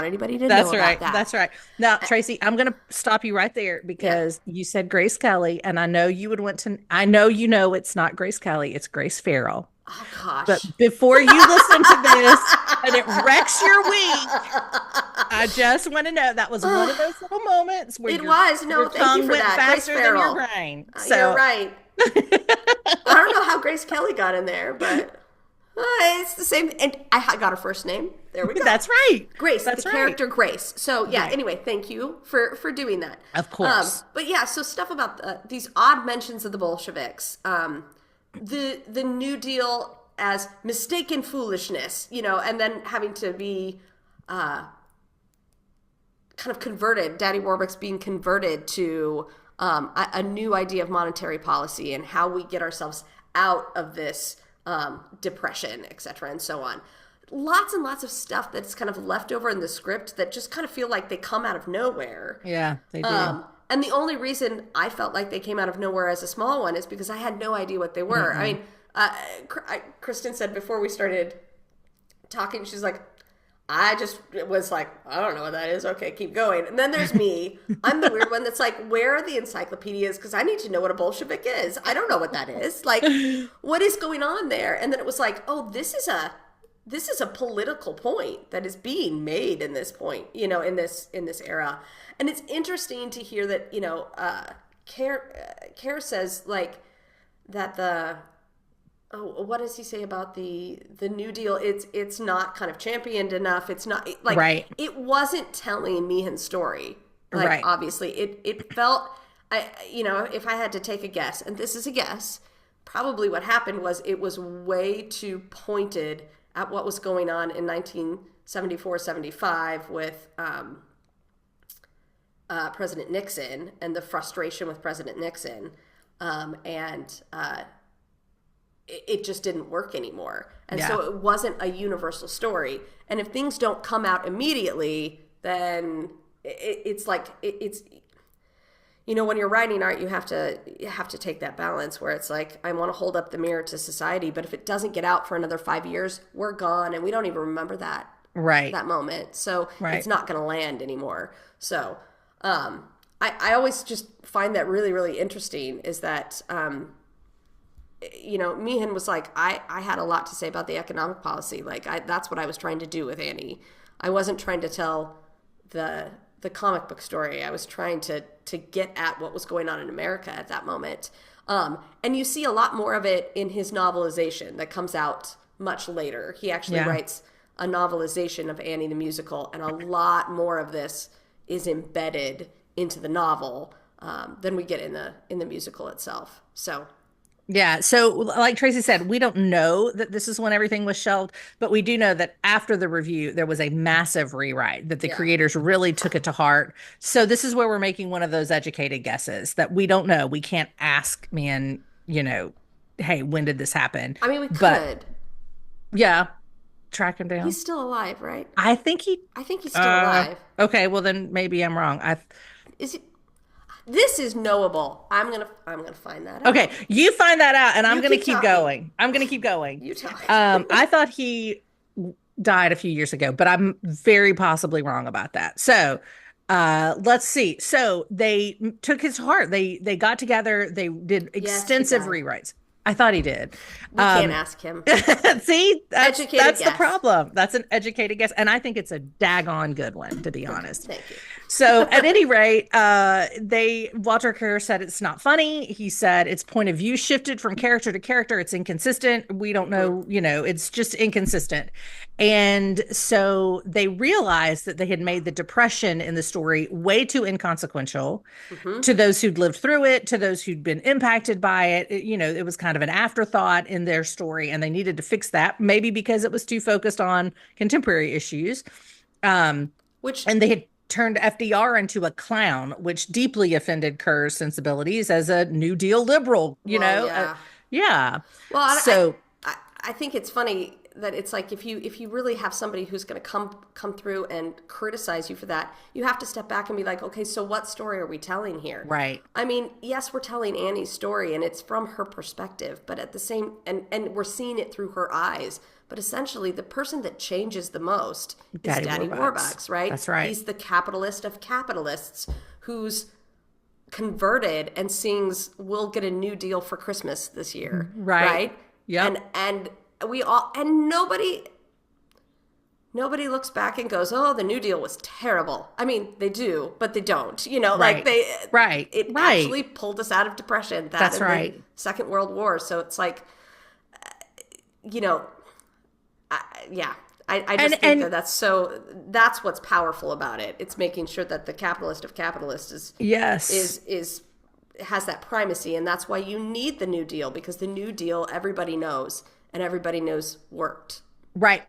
anybody to know about that. That's right. Now, Tracey, I'm going to stop you right there, because you said Grace Kelly, and I know you would want to. I know it's not Grace Kelly, it's Grace Farrell. Oh gosh! But before you listen to this and it wrecks your week, I just want to know that was one of those little moments where it was. No, thank you for that, Grace Farrell. Than your brain. So you're right. I don't know how Grace Kelly got in there, but it's the same. And I got her first name. There we go. That's right. Grace, That's the right. character Grace. So yeah. Right. Anyway, thank you for doing that. Of course. But yeah, so stuff about these odd mentions of the Bolsheviks. The New Deal as mistaken foolishness, and then having to be kind of converted, Daddy Warbucks being converted to a new idea of monetary policy and how we get ourselves out of this depression, et cetera, and so on. Lots and lots of stuff that's kind of left over in the script that just kind of feel like they come out of nowhere. Yeah, they do. And the only reason I felt like they came out of nowhere as a small one is because I had no idea what they were. I mean, Kristin said before we started talking, she's like, I just was like, I don't know what that is. Okay, keep going. And then there's me. I'm the weird one that's like, where are the encyclopedias? Because I need to know what a Bolshevik is. I don't know what that is. Like, what is going on there? And then it was like, oh, this is a political point that is being made in this point, in this era. And it's interesting to hear that, Care says like that what does he say about the New Deal? It's not kind of championed enough. It's not like right. It wasn't telling Meehan's story. Like right. Obviously it felt, if I had to take a guess, and this is a guess, probably what happened was it was way too pointed at what was going on in 1974-75 with President Nixon and the frustration with President Nixon, and it just didn't work anymore. And so it wasn't a universal story. And if things don't come out immediately, then it's like it's when you're writing art, you have to take that balance where it's like, I want to hold up the mirror to society, but if it doesn't get out for another 5 years, we're gone and we don't even remember that moment. So it's not going to land anymore. So I always just find that really, really interesting is that Meehan was like, I had a lot to say about the economic policy. Like that's what I was trying to do with Annie. I wasn't trying to tell the comic book story. I was trying to get at what was going on in America at that moment. And you see a lot more of it in his novelization that comes out much later. He actually writes a novelization of Annie the Musical, and a lot more of this is embedded into the novel than we get in the musical itself. So yeah. So like Tracey said, we don't know that this is when everything was shelved, but we do know that after the review, there was a massive rewrite that the creators really took it to heart. So this is where we're making one of those educated guesses that we don't know. We can't ask man, hey, when did this happen? I mean, we could. Yeah. Track him down. He's still alive, right? I think he's still alive. Okay. Well, then maybe I'm wrong. Is he? This is knowable. I'm gonna find that out. Okay, you find that out, and I'm gonna keep going. I'm gonna keep going. You talk. I thought he died a few years ago, but I'm very possibly wrong about that. So, let's see. So they took his heart. They got together. They did extensive rewrites. I thought he did. We can't ask him. See, that's the problem. That's an educated guess. And I think it's a daggone good one, to be honest. Thank you. So at any rate, Walter Kerr said it's not funny. He said its point of view shifted from character to character. It's inconsistent. We don't know, it's just inconsistent. And so they realized that they had made the depression in the story way too inconsequential to those who'd lived through it, to those who'd been impacted by it. It was kind of an afterthought in their story, and they needed to fix that, maybe because it was too focused on contemporary issues. And they had turned FDR into a clown, which deeply offended Kerr's sensibilities as a New Deal liberal, Yeah. Well, so I think it's funny that it's like if you really have somebody who's going to come through and criticize you for that, you have to step back and be like, okay, so what story are we telling here? Right. I mean, yes, we're telling Annie's story and it's from her perspective, but at the same and we're seeing it through her eyes. But essentially, the person that changes the most is Daddy Warbucks, right? That's right. He's the capitalist of capitalists who's converted and sings, "We'll get a new deal for Christmas this year." Right? Yeah. And we all, and nobody looks back and goes, "Oh, the New Deal was terrible." I mean, they do, but they don't. Like they actually pulled us out of depression. That's right. The Second World War. So it's like, I just think that's what's powerful about it. It's making sure that the capitalist of capitalists has that primacy, and that's why you need the New Deal, because the New Deal everybody knows worked. Right.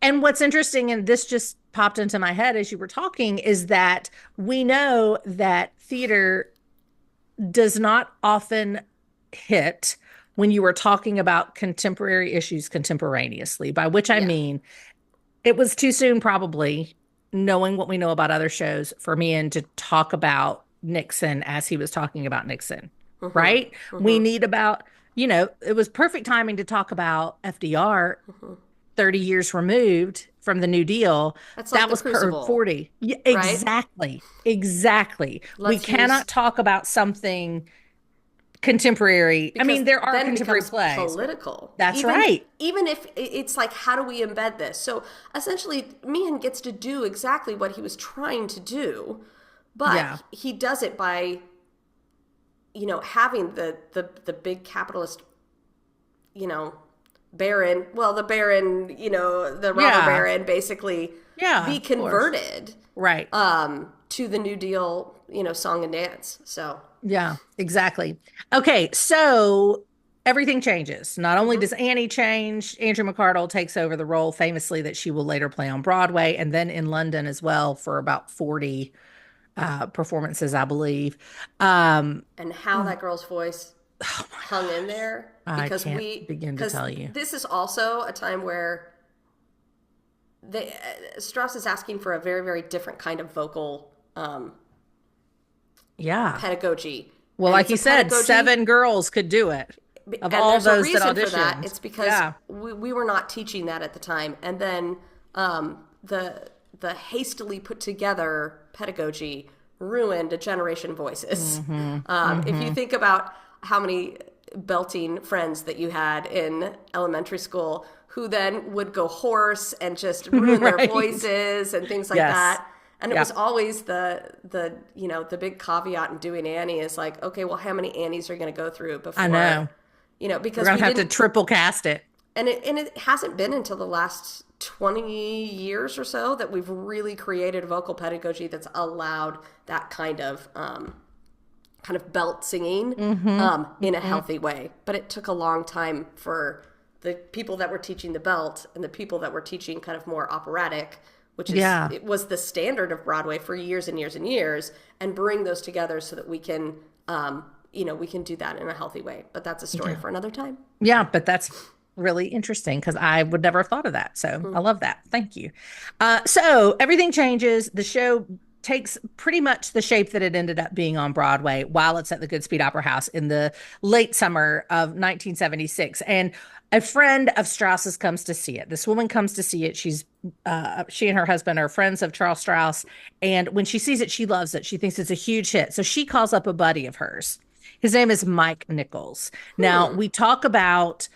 And what's interesting, and this just popped into my head as you were talking, is that we know that theater does not often hit when you were talking about contemporary issues contemporaneously, by which I mean it was too soon, probably, knowing what we know about other shows, for me to talk about Nixon as he was talking about Nixon, right? We need about, it was perfect timing to talk about FDR 30 years removed from the New Deal, That's like that the was her Crucible, 40. Yeah, right? exactly. Exactly. We Let's use cannot talk about something contemporary. I because mean, there are then it contemporary becomes plays, but political. that's right. Even if it's like, how do we embed this? So essentially, Meehan gets to do exactly what he was trying to do, Yeah. but he does it by, having the big capitalist, you know, baron, well, the baron, the robber Yeah. baron, basically Yeah, be of course. converted Right. to the New Deal, song and dance. So, Yeah, exactly. Okay, so everything changes. Not only does Annie change, Andrew McCardle takes over the role famously that she will later play on Broadway and then in London as well for about 40 performances, I believe. Um, and how that girl's voice oh my hung in gosh, there I can't begin to because tell you. this is also a time where Strauss is asking for a very, very different kind of vocal Yeah. pedagogy. Well, And like it's you a said, pedagogy, 7 girls could do it of and all there's a those that reason for that. auditioned. It's because Yeah. we were not teaching that at the time. And then the hastily put together pedagogy ruined a generation of voices. If you think about how many belting friends that you had in elementary school who then would go hoarse and just ruin their Right. voices and things like Yes. that. And it Yeah. was always the big caveat in doing Annie is like, okay, well, how many Annies are you going to go through I before, know. We're because gonna we have to didn't, triple cast it. and it hasn't been until the last 20 years or so that we've really created vocal pedagogy that's allowed that kind of belt singing in a healthy way. But it took a long time for the people that were teaching the belt and the people that were teaching kind of more operatic, which is Yeah. it was the standard of Broadway for years and years and years, and bring those together so that we can we can do that in a healthy way. But that's a story for another time. Yeah, but that's really interesting because I would never have thought of that. So I love that. Thank you. So everything changes. The show takes pretty much the shape that it ended up being on Broadway while it's at the Goodspeed Opera House in the late summer of 1976. And a friend of Strauss's comes to see it. This woman comes to see it. She and her husband are friends of Charles Strauss. And when she sees it, she loves it. She thinks it's a huge hit. So she calls up a buddy of hers. His name is Mike Nichols. Now, we talk about,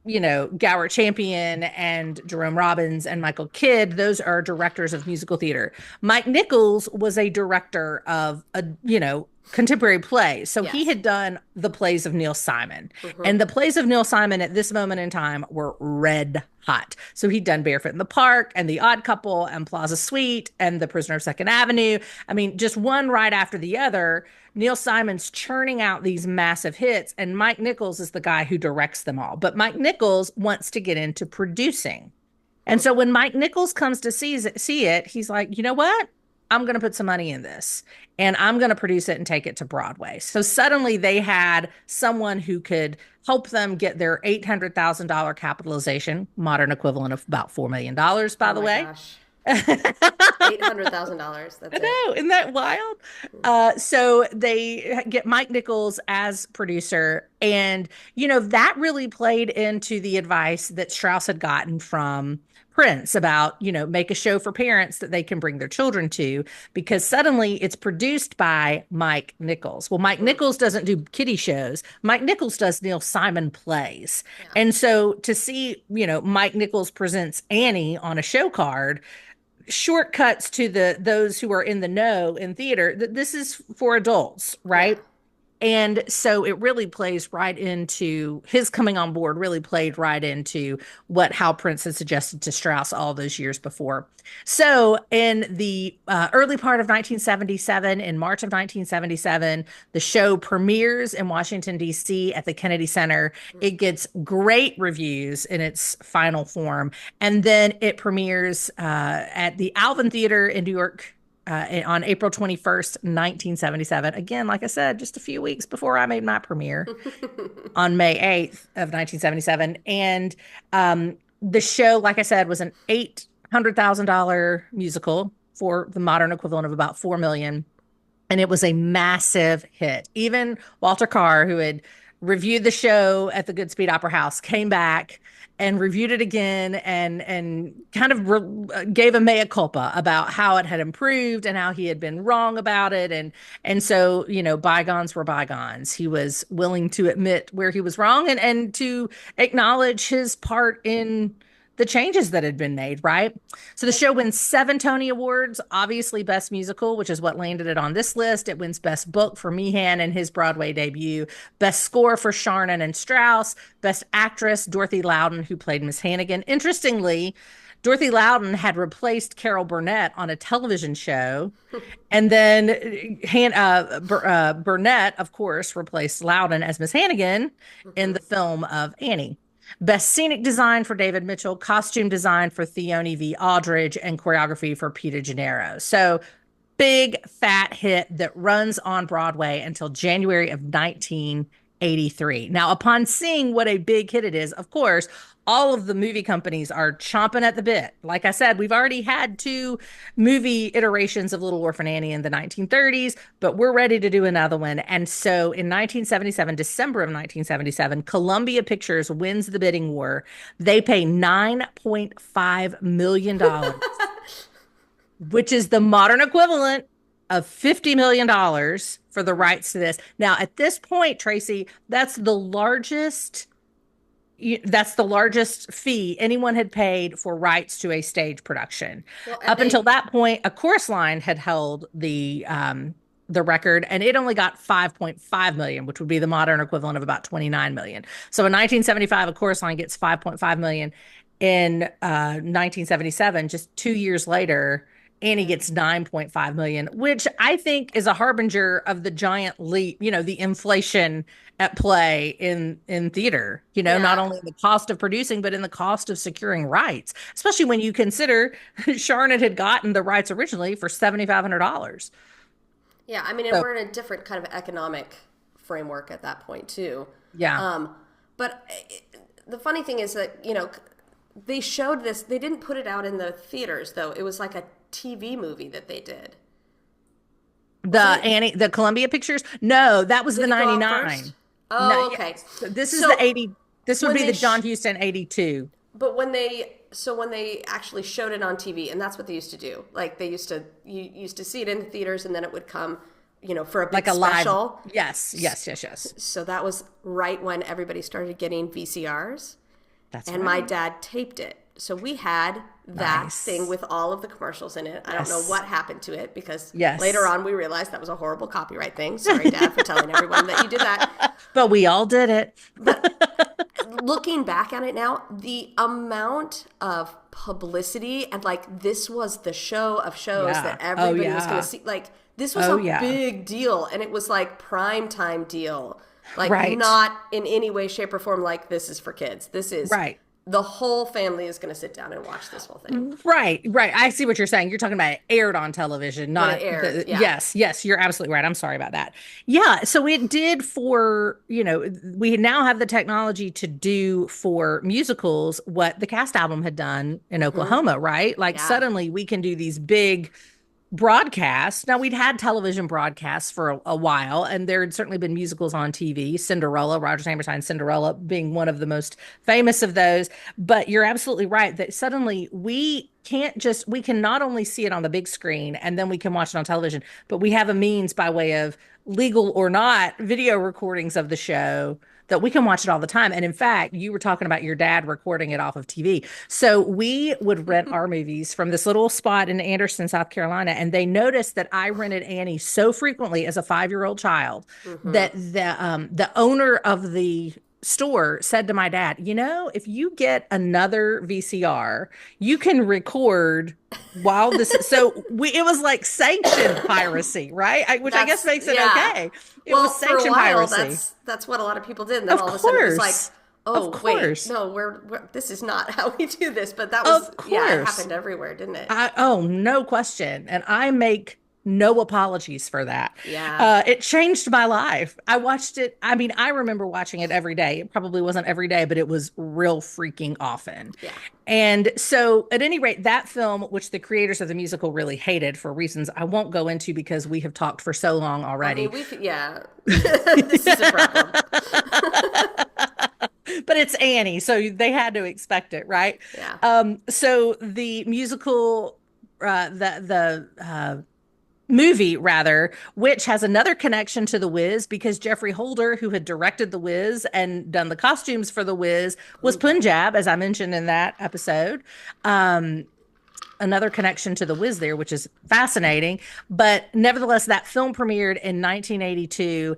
Gower Champion and Jerome Robbins and Michael Kidd. Those are directors of musical theater. Mike Nichols was a director of contemporary plays. So he Yes. had done the plays of Neil Simon. And the plays of Neil Simon at this moment in time were red hot. So he'd done Barefoot in the Park and The Odd Couple and Plaza Suite and The Prisoner of Second Avenue. I mean, just one right after the other. Neil Simon's churning out these massive hits, and Mike Nichols is the guy who directs them all. But Mike Nichols wants to get into producing. And so when Mike Nichols comes to see it, he's like, you know what? I'm going to put some money in this and I'm going to produce it and take it to Broadway. So suddenly they had someone who could help them get their $800,000 capitalization, modern equivalent of about $4 million, by the my way. Gosh. $800,000. That's I it. know, isn't that wild? So they get Mike Nichols as producer, and that really played into the advice that Strauss had gotten from Prince about make a show for parents that they can bring their children to, because suddenly it's produced by Mike Nichols. Well, Mike Nichols doesn't do kiddie shows. Mike Nichols does Neil Simon plays, and so to see Mike Nichols presents Annie on a show card shortcuts to those who are in the know in theater that this is for adults, right? Yeah. And so it really plays right into his coming on board, really played right into what Hal Prince had suggested to Strauss all those years before. So in the early part of 1977, in March of 1977, the show premieres in Washington, D.C. at the Kennedy Center. It gets great reviews in its final form. And then it premieres at the Alvin Theater in New York on April 21st, 1977. Again, like I said, just a few weeks before I made my premiere on May 8th of 1977. And the show, like I said, was an $800,000 musical for the modern equivalent of about $4 million. And it was a massive hit. Even Walter Carr, who had reviewed the show at the Goodspeed Opera House, came back and reviewed it again, and kind of gave a mea culpa about how it had improved and how he had been wrong about it. And so, bygones were bygones. He was willing to admit where he was wrong, and to acknowledge his part in the changes that had been made, right? So the show wins 7 Tony Awards, obviously Best Musical, which is what landed it on this list. It wins Best Book for Meehan and his Broadway debut, Best Score for Sharnon and Strauss, Best Actress, Dorothy Loudon, who played Miss Hannigan. Interestingly, Dorothy Loudon had replaced Carol Burnett on a television show. And then Burnett, of course, replaced Loudon as Miss Hannigan in the film of Annie. Best Scenic Design for David Mitchell, Costume Design for Theoni V. Aldridge, and Choreography for Peter Gennaro. So big fat hit that runs on Broadway until January of 1983. Now, upon seeing what a big hit it is, of course, all of the movie companies are chomping at the bit. Like I said, we've already had 2 movie iterations of Little Orphan Annie in the 1930s, but we're ready to do another one. And so in 1977, December of 1977, Columbia Pictures wins the bidding war. They pay $9.5 million, which is the modern equivalent of $50 million for the rights to this. Now, at this point, Tracey, that's the largest fee anyone had paid for rights to a stage production. Well, until that point, A Chorus Line had held the record, and it only got $5.5 million, which would be the modern equivalent of about $29 million. So in 1975, A Chorus Line gets $5.5 million. In 1977, just 2 years later, Annie gets $9.5 million, which I think is a harbinger of the giant leap, the inflation at play in theater, not only in the cost of producing, but in the cost of securing rights, especially when you consider Sharnon had gotten the rights originally for $7,500. Yeah, I mean, and we're in a different kind of economic framework at that point, too. Yeah. But the funny thing is that, they showed this, they didn't put it out in the theaters, though. It was like a TV movie that they did. The Columbia Pictures? No, that was the 99. Oh, no, okay. Yeah. So this is the 80. This would be the John Huston 82. But when they actually showed it on TV, and that's what they used to do. Like you used to see it in the theaters, and then it would come, for a big like a special. Live. Yes. So that was right when everybody started getting VCRs. That's and right. My dad taped it. So we had that thing with all of the commercials in it. I don't know what happened to it because later on we realized that was a horrible copyright thing. Sorry, Dad, for telling everyone that you did that. But we all did it. But looking back at it now, the amount of publicity and this was the show of shows that everybody was going to see. This was a big deal, and it was prime time deal. Not in any way, shape, or form this is for kids. This is the whole family is going to sit down and watch this whole thing. Right. I see what you're saying. You're talking about it aired on television, not aired, Yes, you're absolutely right. I'm sorry about that. Yeah, so it did for, we now have the technology to do for musicals what the Cast album had done in Oklahoma, right? Suddenly we can do these big broadcasts. Now, we'd had television broadcasts for a while, and there had certainly been musicals on TV. Cinderella, Rodgers Hammerstein's Cinderella being one of the most famous of those. But you're absolutely right that suddenly we can not only see it on the big screen and then we can watch it on television, but we have a means by way of legal or not video recordings of the show that we can watch it all the time. And in fact, you were talking about your dad recording it off of TV. So we would rent our movies from this little spot in Anderson, South Carolina. And they noticed that I rented Annie so frequently as a 5-year-old child that the owner of the store said to my dad, if you get another VCR, you can record while this is so it was sanctioned piracy, right? Which I guess makes it okay. It was sanctioned piracy. That's what a lot of people did. And then all of a sudden it was wait, no, we're this is not how we do this. But that was it happened everywhere, didn't it? No question. And I make No apologies for that. Yeah. It changed my life. I watched it. I mean, I remember watching it every day. It probably wasn't every day, but it was real freaking often. Yeah. And so, at any rate, that film, which the creators of the musical really hated for reasons I won't go into because we have talked for so long I mean, already. yeah. This is a problem. But it's Annie, so they had to expect it, right? Yeah. So the musical, the movie rather, which has another connection to The Wiz because Jeffrey Holder, who had directed The Wiz and done the costumes for The Wiz, was Punjab, as I mentioned in that episode. Um, Another connection to The Wiz there, which is fascinating. But nevertheless, that film premiered in 1982.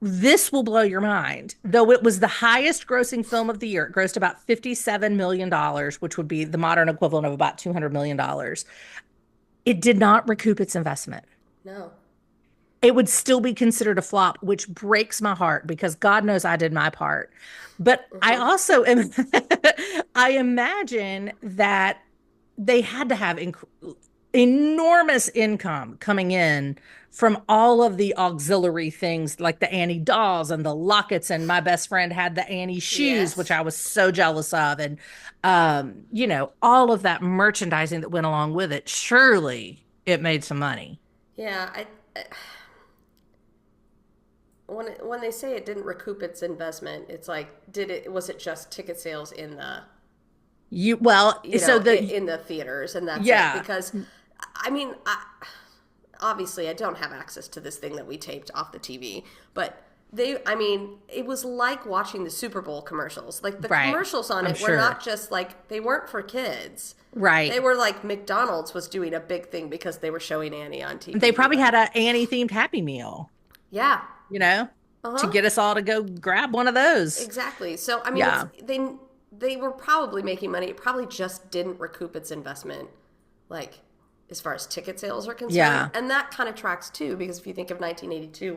This will blow your mind. Though it was the highest grossing film of the year, it grossed about $57 million, which would be the modern equivalent of about $200 million. It did not recoup its investment. No. It would still be considered a flop, which breaks my heart because God knows I did my part. But I also am, I imagine that they had to have enormous income coming in from all of the auxiliary things like the Annie dolls and the lockets. And my best friend had the Annie shoes, which Yes. I was so jealous of. And, all of that merchandising that went along with it. Surely it made some money. Yeah. When they say it didn't recoup its investment, it's like, was it just ticket sales in the in the theaters, and that's it? Because I mean, obviously I don't have access to this thing that we taped off the TV, but it was like watching the Super Bowl commercials. Like the commercials on it were not just like, they weren't for kids. Right. They were like McDonald's was doing a big thing because they were showing Annie on TV. They probably had a Annie themed Happy Meal. Yeah. To get us all to go grab one of those. Exactly. So, I mean, they were probably making money. It probably just didn't recoup its investment, like, as far as ticket sales are concerned. Yeah. And that kind of tracks, too, because if you think of 1982,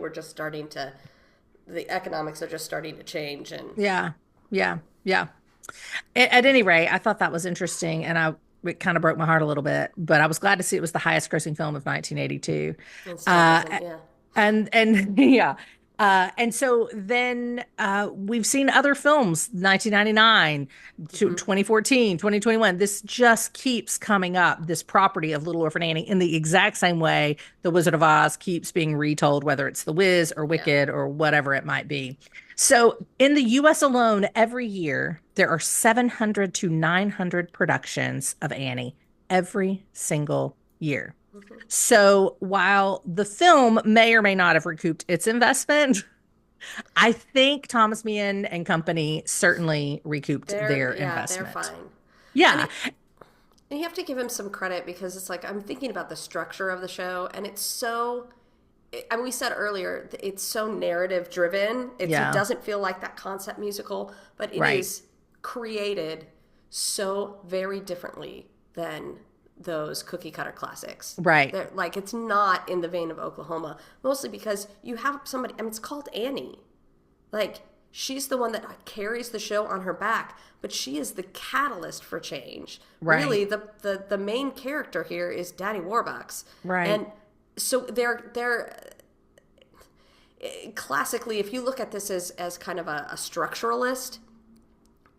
the economics are just starting to change. And Yeah. At any rate, I thought that was interesting, and it kind of broke my heart a little bit, but I was glad to see it was the highest grossing film of 1982. it still doesn't, yeah. And yeah. And so then we've seen other films, 1999 to 2014, 2021. This just keeps coming up, this property of Little Orphan Annie, in the exact same way The Wizard of Oz keeps being retold, whether it's The Wiz or Wicked or whatever it might be. So in the US alone, every year, there are 700 to 900 productions of Annie every single year. So while the film may or may not have recouped its investment, I think Thomas Meehan and company certainly recouped their investment. They're fine. Yeah. And you have to give him some credit because it's like, I'm thinking about the structure of the show, and it's so, I mean, we said earlier, it's so narrative driven. It doesn't feel like that concept musical, but it is created so very differently than those cookie cutter classics. Right. Like, it's not in the vein of Oklahoma, mostly because you have somebody, I mean, it's called Annie. Like, she's the one that carries the show on her back, but she is the catalyst for change. Right. Really, the main character here is Daddy Warbucks. Right. And so they're classically, if you look at this as kind of a structuralist,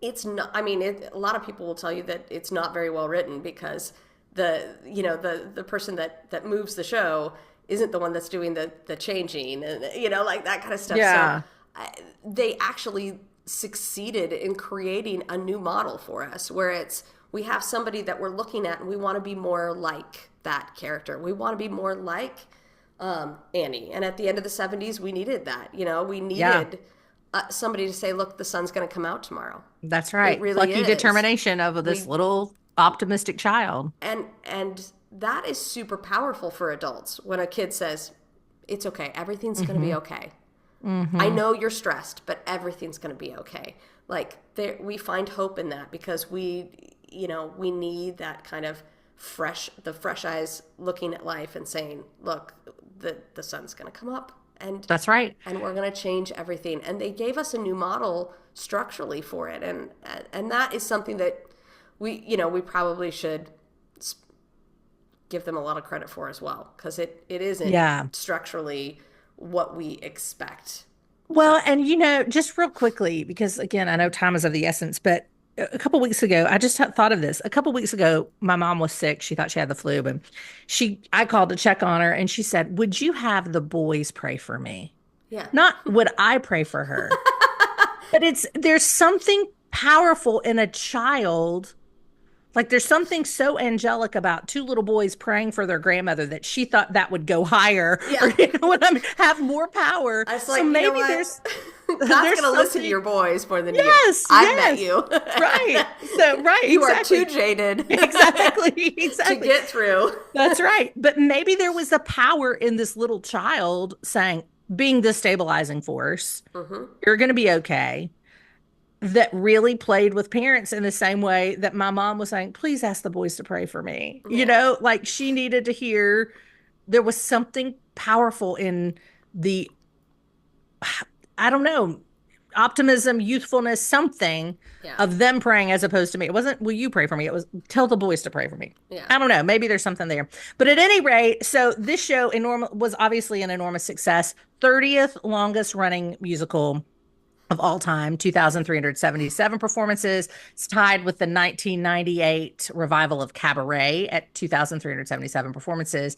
it's not, I mean, a lot of people will tell you that it's not very well written because the person that moves the show isn't the one that's doing the changing and like that kind of stuff. Yeah. So they actually succeeded in creating a new model for us where we have somebody that we're looking at and we want to be more like that character. We want to be more like Annie. And at the end of the 70s, we needed that. We needed somebody to say, look, the sun's going to come out tomorrow. That's right. It really Plucky is. determination of this little optimistic child. And that is super powerful for adults when a kid says, it's okay, everything's going to be okay. I know you're stressed, but everything's going to be okay. Like, we find hope in that because we need that kind of fresh eyes looking at life and saying, look, the sun's going to come up. And that's right. And we're going to change everything. And they gave us a new model structurally for it. And that is something that we probably should give them a lot of credit for as well, because it isn't structurally what we expect. Well, and just real quickly, because again, I know time is of the essence, but a couple weeks ago, I just thought of this. A couple weeks ago, my mom was sick. She thought she had the flu, but I called to check on her, and she said, "Would you have the boys pray for me?" Yeah. Not would I pray for her, but there's something powerful in a child. Like there's something so angelic about two little boys praying for their grandmother that she thought that would go higher, or have more power. I was like, so maybe there's God's going to listen to your boys more than you. I've met you. Right. So, right. You are too jaded. Exactly. To get through. That's right. But maybe there was a power in this little child saying, being the stabilizing force, you're going to be okay. That really played with parents in the same way that my mom was saying, please ask the boys to pray for me. Yeah. Like she needed to hear there was something powerful in the, I don't know, optimism, youthfulness, something of them praying as opposed to me. It wasn't, will you pray for me? It was, tell the boys to pray for me. Yeah. I don't know. Maybe there's something there. But at any rate, so this show was obviously an enormous success. 30th longest running musical of all time, 2,377 performances. It's tied with the 1998 revival of Cabaret at 2,377 performances.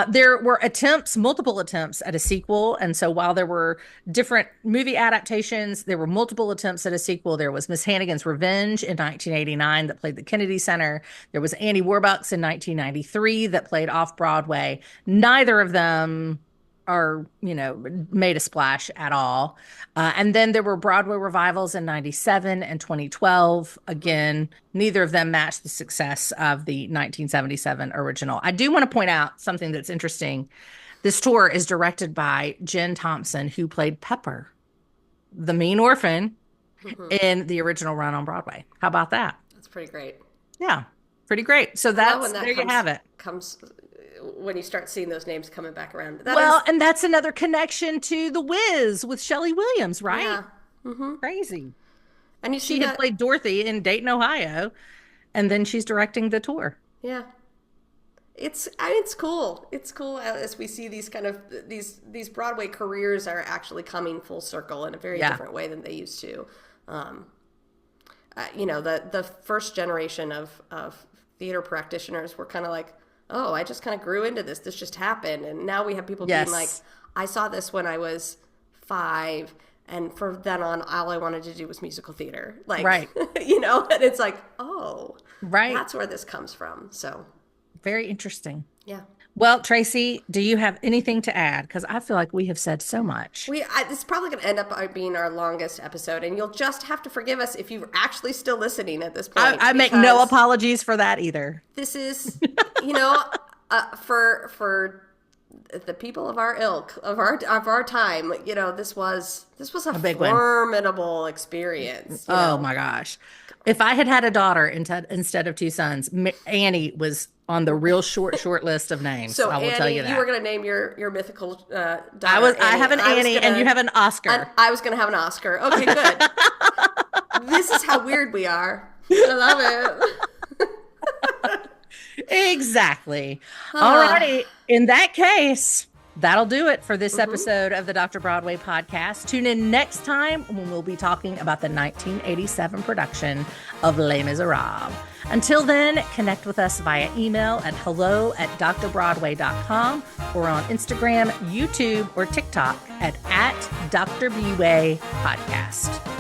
There were multiple attempts at a sequel. And so while there were different movie adaptations, there were multiple attempts at a sequel. There was Miss Hannigan's Revenge in 1989 that played the Kennedy Center. There was Annie Warbucks in 1993 that played off-Broadway. Neither of them made a splash at all. And then there were Broadway revivals in 97 and 2012. Again, neither of them matched the success of the 1977 original. I do want to point out something that's interesting. This tour is directed by Jen Thompson, who played Pepper, the mean orphan, in the original run on Broadway. How about that? That's pretty great. Yeah, pretty great. So there you have it. When you start seeing those names coming back around. And that's another connection to The Wiz with Shelley Williams, right? Yeah. Mm-hmm. Crazy. And she had played Dorothy in Dayton, Ohio, and then she's directing the tour. Yeah. It's cool. It's cool as we see these kind of these Broadway careers are actually coming full circle in a very different way than they used to. The first generation of theater practitioners were kind of like, oh, I just kind of grew into this. This just happened. And now we have people being like, I saw this when I was 5. And from then on, all I wanted to do was musical theater. Like, right. And it's like, oh, right. That's where this comes from. So very interesting. Yeah. Well, Tracey, do you have anything to add? Because I feel like we have said so much. This is probably going to end up being our longest episode, and you'll just have to forgive us if you're actually still listening at this point. I make no apologies for that either. This is, for the people of our ilk, of our time, this was a big formidable experience. Oh my gosh. If I had a daughter instead of 2 sons, Annie was on the real short list of names. So I will Annie, tell you that. You were going to name your mythical daughter. I have an Annie, and you have an Oscar. I was going to have an Oscar. Okay, good. This is how weird we are. I love it. Exactly. All righty. In that case, that'll do it for this episode of the Dr. Broadway podcast. Tune in next time when we'll be talking about the 1987 production of Les Miserables. Until then, connect with us via email at hello@drbroadway.com or on Instagram, YouTube, or TikTok at Dr. Bway Podcast.